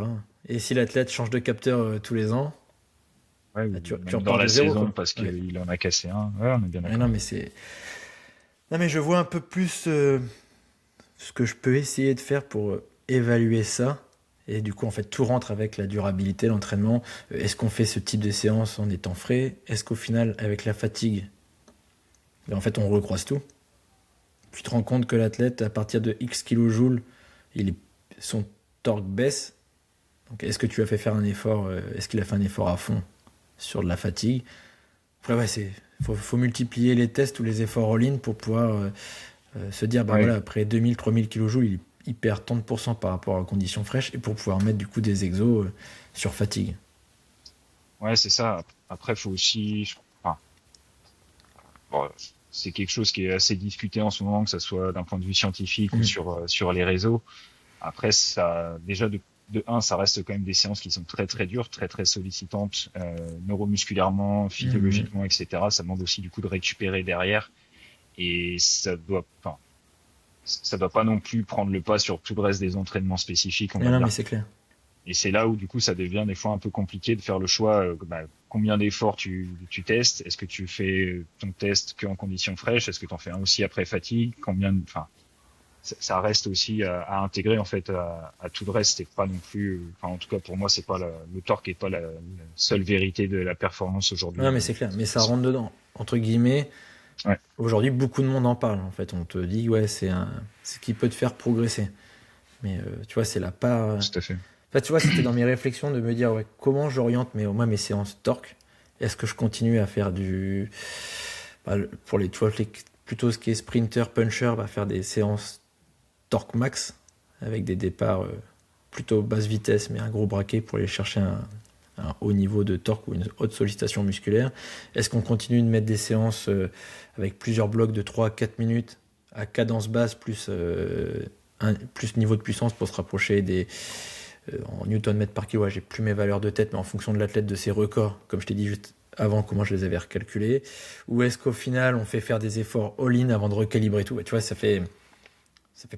Et si l'athlète change de capteur tous les ans, Ouais, bah, ou tu même dans repars de la zéro, saison quoi. parce Ouais. qu'il en a cassé un. Ouais, on est bien Ouais, non, d'accord. mais c'est. Non, mais je vois un peu plus ce que je peux essayer de faire pour évaluer ça. Et du coup, en fait, tout rentre avec la durabilité, l'entraînement. Est-ce qu'on fait ce type de séance en étant frais? Est-ce qu'au final, avec la fatigue, en fait, on recroise tout? Tu te rends compte que l'athlète, à partir de X kilojoules, son torque baisse. Donc, est-ce que tu as fait faire un effort? Est-ce qu'il a fait un effort à fond sur de la fatigue? Après, ouais, faut multiplier les tests ou les efforts en ligne pour pouvoir se dire, bah Ouais, voilà, après 2000-3000 kJ, il perd tant de pourcents par rapport aux conditions fraîches et pour pouvoir mettre du coup des exos sur fatigue. ouais, c'est ça. Après, faut aussi. Enfin, bon, c'est quelque chose qui est assez discuté en ce moment, que ce soit d'un point de vue scientifique ou Mhm. sur les réseaux. Après, ça, déjà de un, ça reste quand même des séances qui sont très très dures, très très sollicitantes, neuromusculairement, Mhm. physiologiquement, etc. Ça demande aussi du coup de récupérer derrière, et enfin, ça doit pas non plus prendre le pas sur tout le reste des entraînements spécifiques, on Mais va non, mais dire. c'est clair. Et c'est là où du coup ça devient des fois un peu compliqué de faire le choix. Combien d'efforts tu testes? Est-ce que tu fais ton test que en conditions fraîches? Est-ce que tu en fais un aussi après fatigue? Enfin, ça reste aussi à intégrer en fait à tout le reste. C'est pas non plus, enfin en tout cas pour moi c'est pas le torque est pas la seule vérité de la performance Non, aujourd'hui. mais c'est clair, mais ça rentre dedans. Entre guillemets, Ouais, aujourd'hui, beaucoup de monde en parle. En fait, on te dit, ouais, c'est ce qui peut te faire progresser. Mais tu vois, c'est la part. tout à fait. Enfin, tu vois, c'était dans mes réflexions de me dire, ouais, comment j'oriente moi, mes séances torque. Est-ce que je continue à faire pour les, tu vois, plutôt ce qui est sprinter, puncher, faire des séances torque max avec des départs plutôt basse vitesse, mais un gros braquet pour aller chercher un haut niveau de torque ou une haute sollicitation musculaire. Est-ce qu'on continue de mettre des séances avec plusieurs blocs de 3 à 4 minutes à cadence basse plus niveau de puissance pour se rapprocher en Newton mètre par kilo, j'ai plus mes valeurs de tête, mais en fonction de l'athlète, de ses records, comme je t'ai dit juste avant, comment je les avais recalculés, ou est-ce qu'au final on fait faire des efforts all-in avant de recalibrer tout. Tu vois, ça fait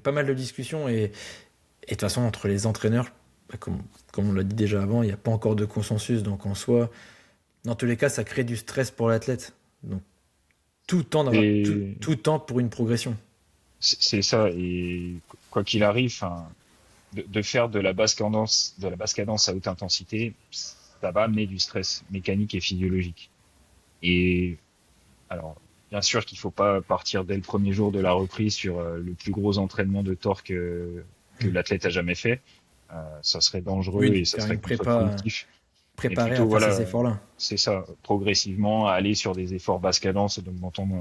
pas mal de discussions, et de toute façon entre les entraîneurs, comme on l'a dit déjà avant, il n'y a pas encore de consensus, donc en soi, dans tous les cas, ça crée du stress pour l'athlète. Donc Et tout temps pour une progression. c'est ça. Et quoi qu'il arrive, enfin, de faire de la basse cadence à haute intensité, ça va amener du stress mécanique et physiologique. Et alors, bien sûr qu'il faut pas partir dès le premier jour de la reprise sur le plus gros entraînement de torque que l'athlète a jamais fait. Ça serait dangereux Oui, et ça faire serait une prépa contre-productif. Mais préparée à plutôt, faire ces voilà, efforts-là. c'est ça, progressivement, aller sur des efforts basse cadence, donc montant, on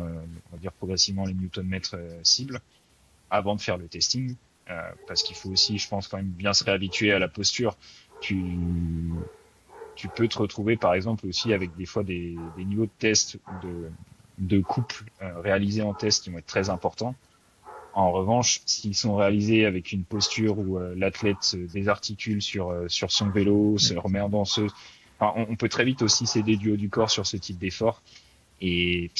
va dire progressivement les newton-mètres cibles, avant de faire le testing. Parce qu'il faut aussi, je pense, quand même bien se réhabituer à la posture. Tu, tu peux te retrouver, par exemple, aussi avec des fois des niveaux de test de couple réalisés en test qui vont être très importants. En revanche, s'ils sont réalisés avec une posture où l'athlète se désarticule sur son vélo, se remet en danseuse, enfin, on peut très vite aussi s'aider du haut du corps sur ce type d'effort. Et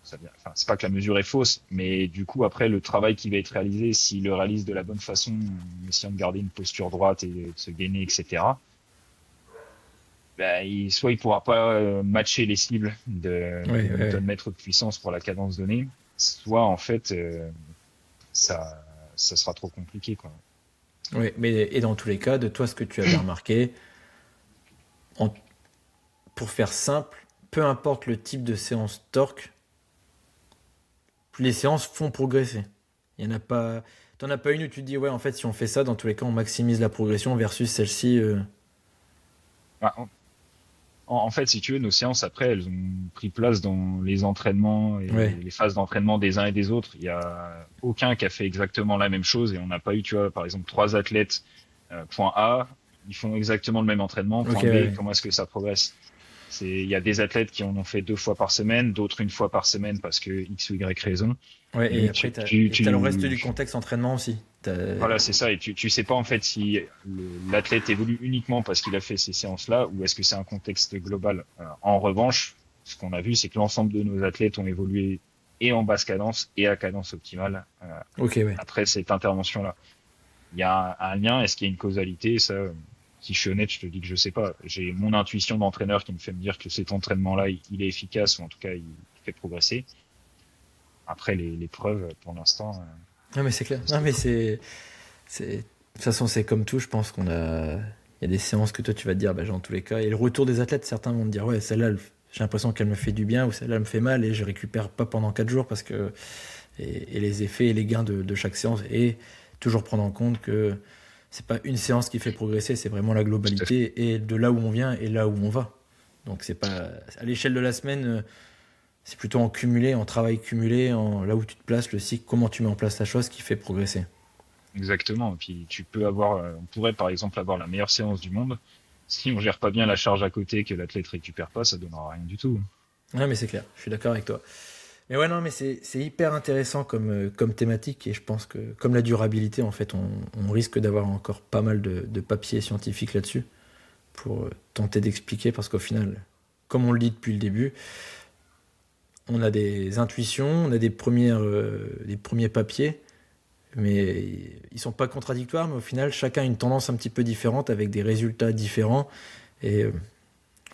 enfin, c'est pas que la mesure est fausse, mais du coup, après, le travail qui va être réalisé, s'il le réalise de la bonne façon, en essayant de garder une posture droite et de se gainer, etc., soit il pourra pas matcher les cibles Oui, de oui, oui. Newton-mètre de puissance pour la cadence donnée, soit en fait, ça sera trop compliqué, quoi. Oui, mais et dans tous les cas, de toi, ce que tu avais remarqué, en- pour faire simple, peu importe le type de séance torque, les séances font progresser. Il y en a pas, t'en as pas une où tu te dis ouais, en fait, si on fait ça, dans tous les cas, on maximise la progression versus celle-ci. Bah, en fait, si tu veux, nos séances après, elles ont pris place dans les entraînements et Ouais. les phases d'entraînement des uns et des autres. Il y a aucun qui a fait exactement la même chose et on n'a pas eu, tu vois, par exemple, trois athlètes, point A, ils font exactement le même entraînement, Ok, point ouais, B, ouais. comment est-ce que ça progresse? Il y a des athlètes qui en ont fait 2 fois par semaine, d'autres une fois par semaine parce que X ou Y raison. Ouais, Et et donc, après, t'as le reste du contexte entraînement aussi. voilà, c'est ça. Et tu sais pas en fait si l'athlète évolue uniquement parce qu'il a fait ces séances-là ou est-ce que c'est un contexte global. En revanche, ce qu'on a vu, c'est que l'ensemble de nos athlètes ont évolué et en basse cadence et à cadence optimale Ok, ouais. après cette intervention-là. Il y a un lien. Est-ce qu'il y a une causalité? Ça, si je suis honnête, je te dis que je sais pas. J'ai mon intuition d'entraîneur qui me fait me dire que cet entraînement-là, il est efficace ou en tout cas, il fait progresser. Après, les preuves, pour l'instant, Non, mais c'est clair. reste Non, mais flou. de toute façon, c'est comme tout. Je pense il y a des séances que toi, tu vas te dire, dans tous les cas. Et le retour des athlètes, certains vont te dire, ouais, celle-là, j'ai l'impression qu'elle me fait du bien, ou celle-là, elle me fait mal, et je récupère pas pendant 4 jours parce que, et les effets et les gains de chaque séance. Et toujours prendre en compte que c'est pas une séance qui fait progresser, c'est vraiment la Tout à fait. globalité et de là où on vient et là où on va. Donc, c'est pas, à l'échelle de la semaine, c'est plutôt en cumulé, en travail cumulé, là où tu te places, le cycle, comment tu mets en place la chose qui fait progresser. Exactement. Et puis tu peux avoir, on pourrait par exemple avoir la meilleure séance du monde. Si on gère pas bien la charge à côté, que l'athlète récupère pas, ça donnera rien du tout. Ouais, mais c'est clair, je suis d'accord avec toi. Mais ouais, non, mais c'est hyper intéressant comme thématique, et je pense que, comme la durabilité, en fait, on risque d'avoir encore pas mal de papiers scientifiques là-dessus pour tenter d'expliquer, parce qu'au final, comme on le dit depuis le début, on a des intuitions, on a des premiers papiers, mais ils sont pas contradictoires, mais au final, chacun a une tendance un petit peu différente avec des résultats différents. Et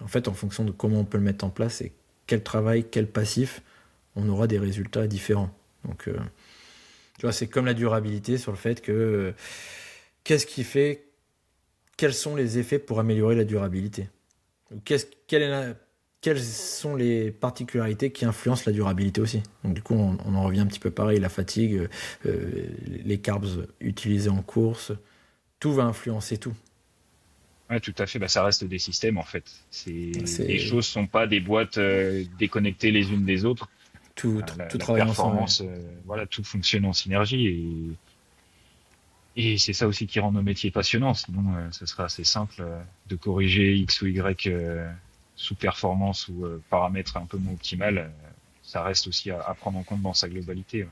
en fait, en fonction de comment on peut le mettre en place et quel travail, quel passif, on aura des résultats différents. Donc, tu vois, c'est comme la durabilité sur le fait que qu'est-ce qui fait, quels sont les effets pour améliorer la durabilité? Ou quelles sont les particularités qui influencent la durabilité aussi? Donc du coup, on en revient un petit peu pareil, la fatigue, les carbs utilisés en course, tout va influencer tout. Ouais, tout à fait. Bah, ça reste des systèmes en fait. Les C'est choses sont pas des boîtes déconnectées les unes des autres. tout La travaille ensemble. Ouais. performance, voilà, tout fonctionne en synergie et c'est ça aussi qui rend nos métiers passionnants. Sinon, ce serait assez simple de corriger X ou Y sous-performance ou paramètres un peu moins optimal. Ça reste aussi à prendre en compte dans sa globalité. Ouais.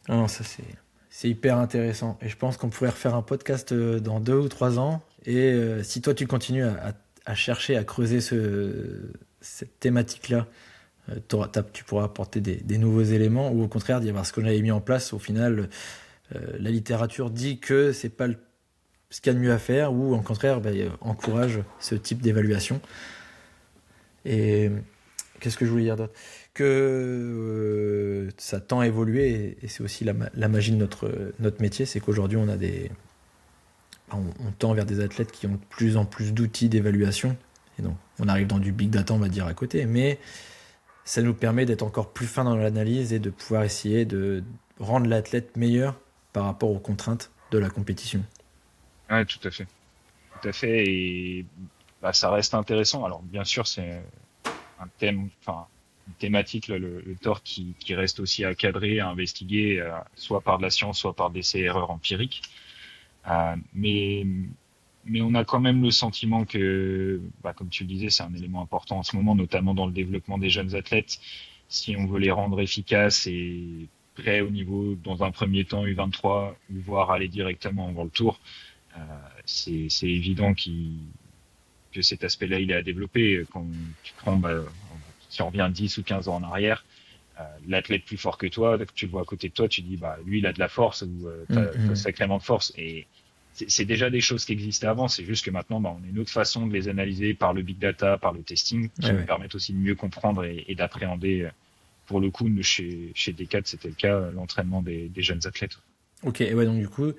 Ah non, ça c'est hyper intéressant. Et je pense qu'on pourrait refaire un podcast dans 2 ou 3 ans. Et si toi tu continues à chercher, à creuser cette thématique-là, tu pourras apporter des nouveaux éléments, ou au contraire dire parce qu'on avait mis en place, au final, la littérature dit que c'est pas ce qu'il y a de mieux à faire, ou au contraire encourage ce type d'évaluation. Et qu'est-ce que je voulais dire d'autre? Que ça tend à évoluer, et c'est aussi la magie de notre métier, c'est qu'aujourd'hui on tend vers des athlètes qui ont de plus en plus d'outils d'évaluation, et donc on arrive dans du big data, on va dire, à côté, mais ça nous permet d'être encore plus fin dans l'analyse et de pouvoir essayer de rendre l'athlète meilleur par rapport aux contraintes de la compétition. Ouais, tout à fait. Tout à fait. Et bah, ça reste intéressant. Alors, bien sûr, c'est un thème, enfin, une thématique, là, le tort qui reste aussi à cadrer, à investiguer, soit par de la science, soit par des essais-erreurs empiriques. Mais on a quand même le sentiment que, bah, comme tu le disais, c'est un élément important en ce moment, notamment dans le développement des jeunes athlètes. Si on veut les rendre efficaces et prêts au niveau, dans un premier temps, U23, ou voire aller directement en World Tour, euh, c'est évident que cet aspect-là, il est à développer. Quand tu prends, bah, si on revient 10 ou 15 ans en arrière, l'athlète plus fort que toi, tu le vois à côté de toi, tu dis, bah, lui, il a de la force ou t'as sacrément de force. Et c'est déjà des choses qui existaient avant. C'est juste que maintenant, bah, on a une autre façon de les analyser par le big data, par le testing, qui Ouais, nous ouais. permettent aussi de mieux comprendre et d'appréhender. Pour le coup, chez Decat, c'était le cas, l'entraînement des jeunes athlètes. Ok, et ouais, donc du coup,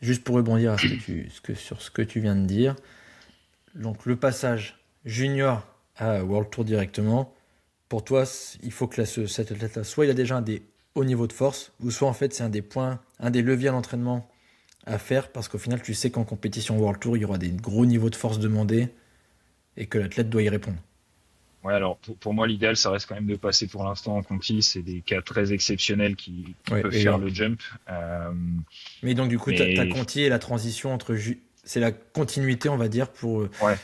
juste pour rebondir à sur ce que tu viens de dire, donc le passage junior à World Tour directement, pour toi, il faut que cet athlète-là, soit il a déjà des hauts niveaux de force, ou soit en fait c'est un des points, un des leviers à l'entraînement à faire, parce qu'au final tu sais qu'en compétition World Tour, il y aura des gros niveaux de force demandés, et que l'athlète doit y répondre. Ouais, alors pour moi, l'idéal, ça reste quand même de passer pour l'instant en conti. C'est des cas très exceptionnels qui Ouais, peuvent et faire le jump. mais donc du coup, ta Mais conti et la transition entre... C'est la continuité, on va dire, pour ouais,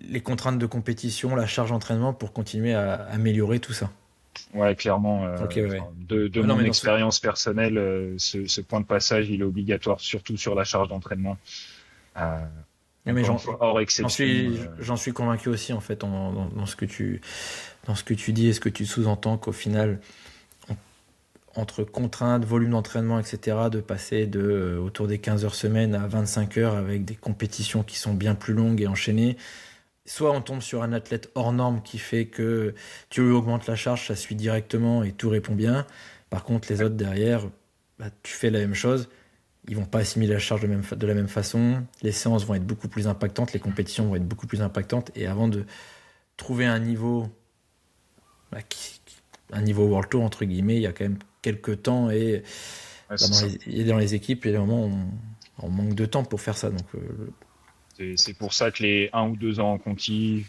les contraintes de compétition, la charge d'entraînement, pour continuer à améliorer tout ça. ouais, clairement, Ok, ouais, ouais. enfin, de Ah non, mon mais dans ce... expérience personnelle, ce point de passage, il est obligatoire, surtout sur la charge d'entraînement. Euh, Ouais, mais Encore une fois, hors exception. j'en suis convaincu aussi, en fait, dans ce que tu dis et ce que tu sous-entends, qu'au final, entre contraintes, volume d'entraînement, etc., de passer autour des 15 heures semaine à 25 heures avec des compétitions qui sont bien plus longues et enchaînées, soit on tombe sur un athlète hors norme qui fait que tu lui augmentes la charge, ça suit directement et tout répond bien. Par contre, les Ouais, autres derrière, bah, tu fais la même chose, ils vont pas assimiler la charge de la même façon, les séances vont être beaucoup plus impactantes, les compétitions vont être beaucoup plus impactantes, et avant de trouver un niveau, bah, un niveau World Tour, entre guillemets, il y a quand même quelques temps, et ouais, bah, c'est ça. dans les équipes, il y a des moments où on manque de temps pour faire ça. Donc, C'est pour ça que les 1 ou 2 ans en conti,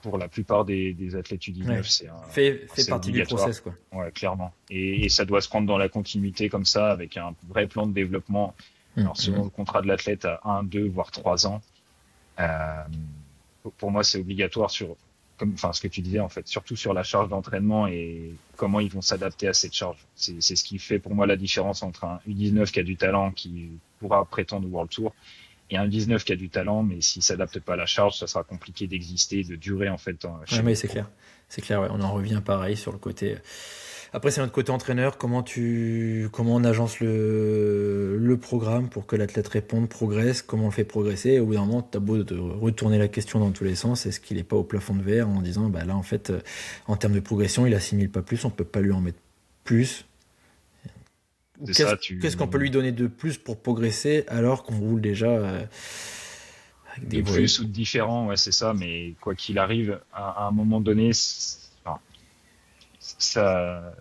pour la plupart des athlètes ouais, U19, fait c'est partie du obligatoire. process, quoi. Ouais, clairement. Et ça doit se prendre dans la continuité comme ça, avec un vrai plan de développement. Alors, selon le contrat de l'athlète, à 1, 2, voire 3 ans. Euh, pour moi, c'est obligatoire enfin, ce que tu disais, en fait, surtout sur la charge d'entraînement et comment ils vont s'adapter à cette charge. C'est ce qui fait pour moi la différence entre un U19 qui a du talent, qui pourra prétendre au World Tour, et un U19 qui a du talent, mais s'il s'adapte pas à la charge, ça sera compliqué d'exister, de durer, en fait, Ouais, chez mais les c'est pros. clair. C'est clair, ouais. On en revient pareil sur le côté Après, c'est notre côté entraîneur. Comment on agence le programme pour que l'athlète réponde, progresse, comment on le fait progresser. Et au bout d'un moment, t'as beau de retourner la question dans tous les sens. Est-ce qu'il n'est pas au plafond de verre en disant, bah là, en fait, en termes de progression, il assimile pas plus, on peut pas lui en mettre plus. Ou C'est qu'est-ce ça, qu'est-ce qu'on peut lui donner de plus pour progresser alors qu'on roule déjà avec des de volets. plus ou de différent, ouais, c'est ça, mais quoi qu'il arrive, à un moment donné, enfin, ça,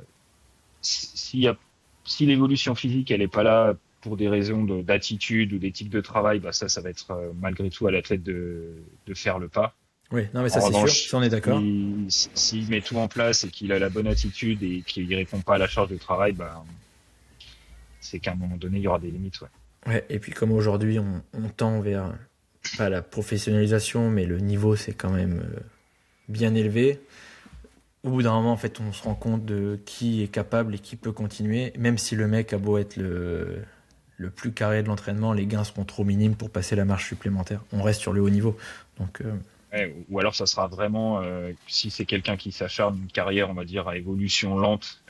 s'il y a, si l'évolution physique, elle est pas là pour des raisons d'attitude ou d'éthique de travail, bah ça va être malgré tout à l'athlète de faire le pas. Oui, non, mais ça En c'est sûr, ça revanche, on est d'accord. s'il met tout en place et qu'il a la bonne attitude et qu'il répond pas à la charge de travail, bah, c'est qu'à un moment donné, il y aura des limites, ouais. Ouais, et puis comme aujourd'hui on tend vers pas la professionnalisation, mais le niveau c'est quand même bien élevé. Au bout d'un moment, en fait, on se rend compte de qui est capable et qui peut continuer. Même si le mec a beau être le plus carré de l'entraînement, les gains seront trop minimes pour passer la marche supplémentaire. On reste sur le haut niveau. Donc, Ouais, ou alors ça sera vraiment, si c'est quelqu'un qui s'acharne une carrière, on va dire, à évolution lente,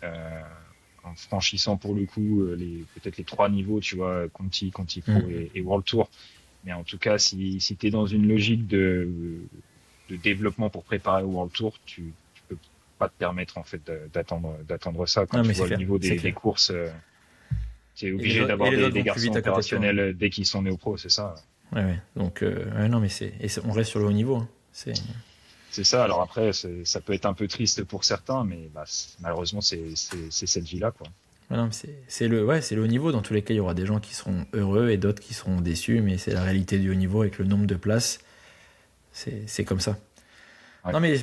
en franchissant pour le coup peut-être les trois niveaux, tu vois, Conti Pro mm. et World Tour. Mais en tout cas, si tu es dans une logique de développement pour préparer au World Tour, tu peux pas te permettre en fait d'attendre ça. Quand Non, mais tu c'est vois le clair, niveau c'est des clair. courses, tu es Et les, obligé autres- et d'avoir les autres des vont plus garçons vite à côté de toi. opérationnels dès qu'ils sont néo-pro, c'est ça. Ouais, ouais. Donc, ouais, non, mais on reste sur le haut niveau, hein. C'est ça. Alors après, ça peut être un peu triste pour certains, mais bah, malheureusement, c'est cette vie-là, quoi. Ouais, non, mais c'est le haut niveau. Dans tous les cas, il y aura des gens qui seront heureux et d'autres qui seront déçus, mais c'est la réalité du haut niveau avec le nombre de places. C'est comme ça. Ouais. Non, mais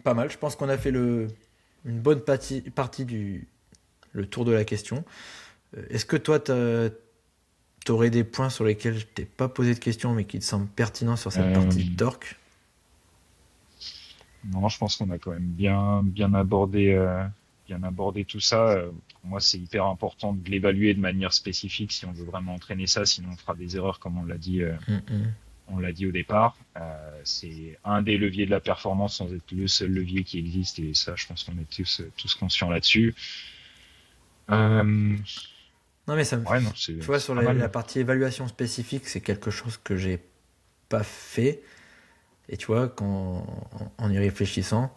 pas mal. Je pense qu'on a fait une bonne partie du le tour de la question. Est-ce que toi, t'aurais des points sur lesquels je t'ai pas posé de questions, mais qui te semblent pertinents sur cette Euh, partie de torque? non, je pense qu'on a quand même bien abordé tout ça. Pour moi, c'est hyper important de l'évaluer de manière spécifique si on veut vraiment entraîner ça. Sinon, on fera des erreurs, comme Mm, on l'a dit au départ. C'est un des leviers de la performance sans être le seul levier qui existe. Et ça, je pense qu'on est tous conscients là-dessus. Euh, Non, mais ouais, non, tu vois, c'est sur pas la mal. partie évaluation spécifique, c'est quelque chose que j'ai pas fait. Et tu vois, en y réfléchissant,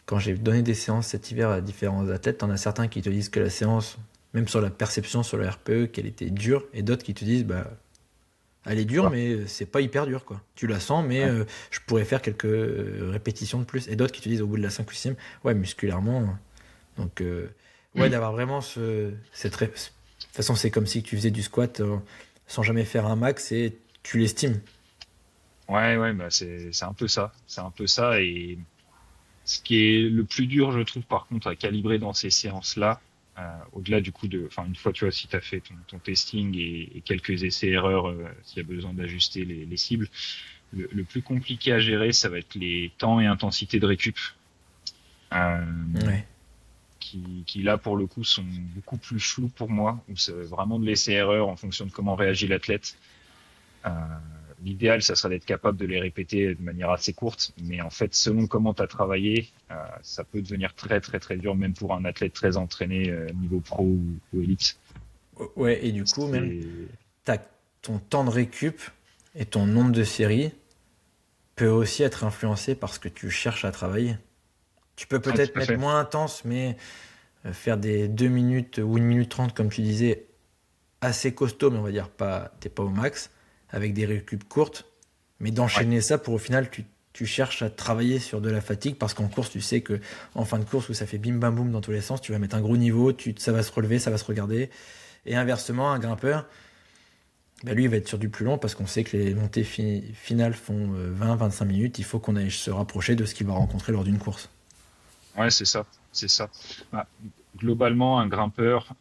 quand j'ai donné des séances cet hiver à différents athlètes, t'en as certains qui te disent que la séance, même sur la perception sur le RPE, qu'elle était dure, et d'autres qui te disent, bah, elle est dure, Voilà. mais c'est pas hyper dur, quoi. Tu la sens, mais Ouais. je pourrais faire quelques répétitions de plus. Et d'autres qui te disent au bout de la 5 ou 6, ouais, musculairement. Donc, ouais, d'avoir vraiment de toute façon, c'est comme si tu faisais du squat sans jamais faire un max et tu l'estimes. Ouais, bah c'est un peu ça. C'est un peu ça. Et ce qui est le plus dur, je trouve, par contre, à calibrer dans ces séances-là, au-delà du coup enfin, une fois, tu vois, si tu as fait ton testing et quelques essais-erreurs, s'il y a besoin d'ajuster les cibles, le plus compliqué à gérer, ça va être les temps et intensité de récup, euh, Ouais. qui là, pour le coup, sont beaucoup plus flous pour moi, où c'est vraiment de l'essai-erreur en fonction de comment réagit l'athlète. Euh, L'idéal, ça serait d'être capable de les répéter de manière assez courte, mais en fait, selon comment tu as travaillé, ça peut devenir très très très dur, même pour un athlète très entraîné niveau pro ou élite. Ouais, et du coup, même, C'est t'as ton temps de récup et ton nombre de séries peut aussi être influencé par ce que tu cherches à travailler. Tu peux ouais, tout peut-être à mettre fait. moins intense, mais faire des 2 minutes ou 1 minute 30, comme tu disais, assez costaud, mais on va dire pas, t'es pas au max, avec des récup courtes, mais Ouais. d'enchaîner ça pour au final, tu cherches à travailler sur de la fatigue parce qu'en course, tu sais que en fin de course où ça fait bim bam boum dans tous les sens, tu vas mettre un gros niveau, ça va se relever, ça va se regarder. Et inversement, un grimpeur, bah lui, il va être sur du plus long parce qu'on sait que les montées finales font 20-25 minutes. Il faut qu'on aille se rapprocher de ce qu'il va rencontrer lors d'une course. Ouais, c'est ça. Bah, globalement, un grimpeur,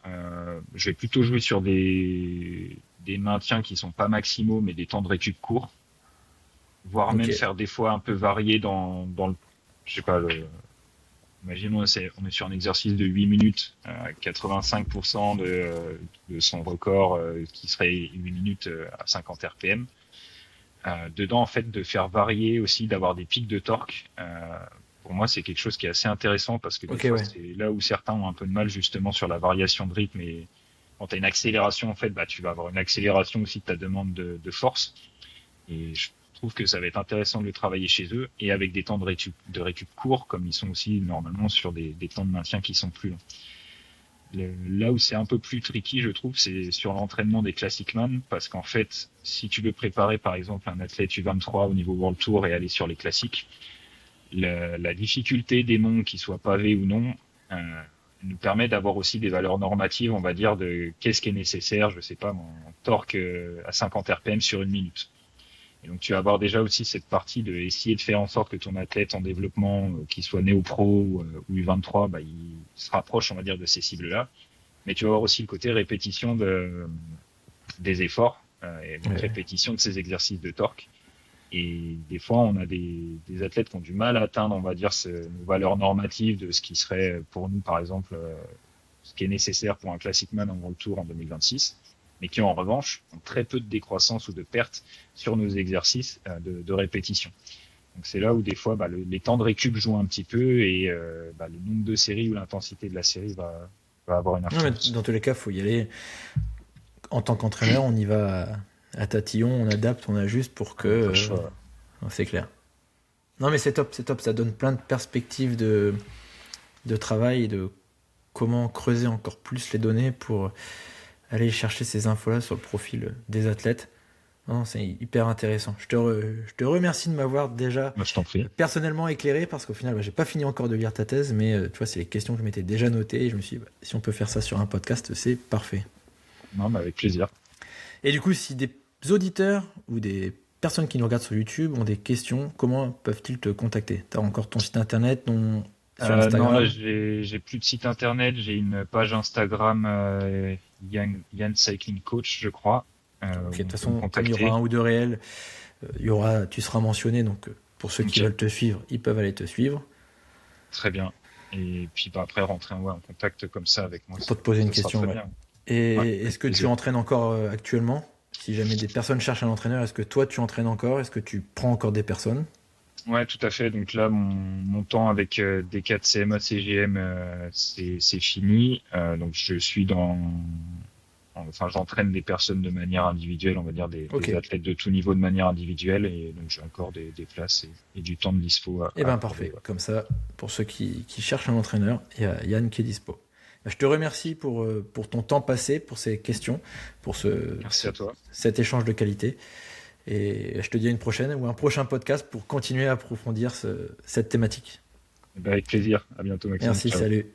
je vais plutôt jouer sur des maintiens qui sont pas maximaux, mais des temps de récup courts, voire Ok. même faire des fois un peu varier dans le, je sais pas, imaginons, on est sur un exercice de 8 minutes, 85% de son record qui serait 8 minutes à 50 RPM. Dedans, en fait, de faire varier aussi, d'avoir des pics de torque pour moi, c'est quelque chose qui est assez intéressant parce que des Ok, fois, ouais. c'est là où certains ont un peu de mal justement sur la variation de rythme. Et quand tu as une accélération, en fait, bah, tu vas avoir une accélération aussi de ta demande de force. Et je trouve que ça va être intéressant de le travailler chez eux et avec des temps de récup courts, comme ils sont aussi normalement sur des temps de maintien qui sont plus longs. Là où c'est un peu plus tricky, je trouve, c'est sur l'entraînement des Classic Man, parce qu'en fait, si tu veux préparer par exemple un athlète U23 au niveau World Tour et aller sur les classiques, la difficulté des monts, qu'ils soient pavés ou non, nous permet d'avoir aussi des valeurs normatives, on va dire, de qu'est-ce qui est nécessaire, je sais pas, en torque à 50 RPM sur une minute. Et donc tu vas avoir déjà aussi cette partie de essayer de faire en sorte que ton athlète en développement, qu'il soit néo-pro ou U23, bah, il se rapproche, on va dire, de ces cibles-là. Mais tu vas avoir aussi le côté répétition des efforts et donc Ouais. répétition de ces exercices de torque. Et des fois, on a des athlètes qui ont du mal à atteindre, on va dire, nos valeurs normatives de ce qui serait pour nous, par exemple, ce qui est nécessaire pour un Classic Man en World Tour en 2026, mais qui en revanche ont très peu de décroissance ou de perte sur nos exercices de répétition. Donc c'est là où des fois bah, les temps de récup jouent un petit peu et bah, le nombre de séries ou l'intensité de la série va avoir une Non, mais influence. dans tous les cas, faut y aller. En tant qu'entraîneur, on y va à tatillon, on adapte, on ajuste pour que. On n'a pas le choix. C'est clair. Non, mais c'est top, c'est top. Ça donne plein de perspectives de travail et de comment creuser encore plus les données pour aller chercher ces infos-là sur le profil des athlètes. Non, c'est hyper intéressant. Je te remercie de m'avoir déjà Moi, je t'en prie. personnellement éclairé parce qu'au final, j'ai pas fini encore de lire ta thèse, mais tu vois, c'est les questions que je m'étais déjà notées et je me suis dit, bah, si on peut faire ça sur un podcast, c'est parfait. Non, mais avec plaisir. Et du coup, si des auditeurs ou des personnes qui nous regardent sur YouTube ont des questions, comment peuvent-ils te contacter? Tu as encore ton site internet, sur Non, là, Instagram? j'ai plus de site internet. J'ai une page Instagram, Yann Cycling Coach, je crois, Ok, de où toute on peut me façon, comme il y aura contacter. un ou deux réels, tu seras mentionné, donc pour ceux qui Ok, veulent te suivre, ils peuvent aller te suivre. très bien. Et puis bah, après, rentrer en contact comme ça avec moi, Pour te poser une ça sera question, très ouais. bien. Ouais, Et est-ce avec que tu plaisir. entraînes encore actuellement? Si jamais des personnes cherchent un entraîneur, est-ce que toi tu entraînes encore? Est-ce que tu prends encore des personnes? Ouais, tout à fait. Donc là, mon temps avec des 4 CMA CGM, c'est fini. Donc je suis enfin, j'entraîne des personnes de manière individuelle, on va dire Ok. des athlètes de tout niveau de manière individuelle, et donc j'ai encore des places et du temps de dispo Eh à ben accorder. parfait. Ouais. Comme ça, pour ceux qui cherchent un entraîneur, il y a Yann qui est dispo. Je te remercie pour ton temps passé, pour ces questions, pour Merci à toi. cet échange de qualité. Et je te dis à une prochaine ou un prochain podcast pour continuer à approfondir cette thématique. Eh ben, avec plaisir. À bientôt, Maxime. Merci, Ciao. salut.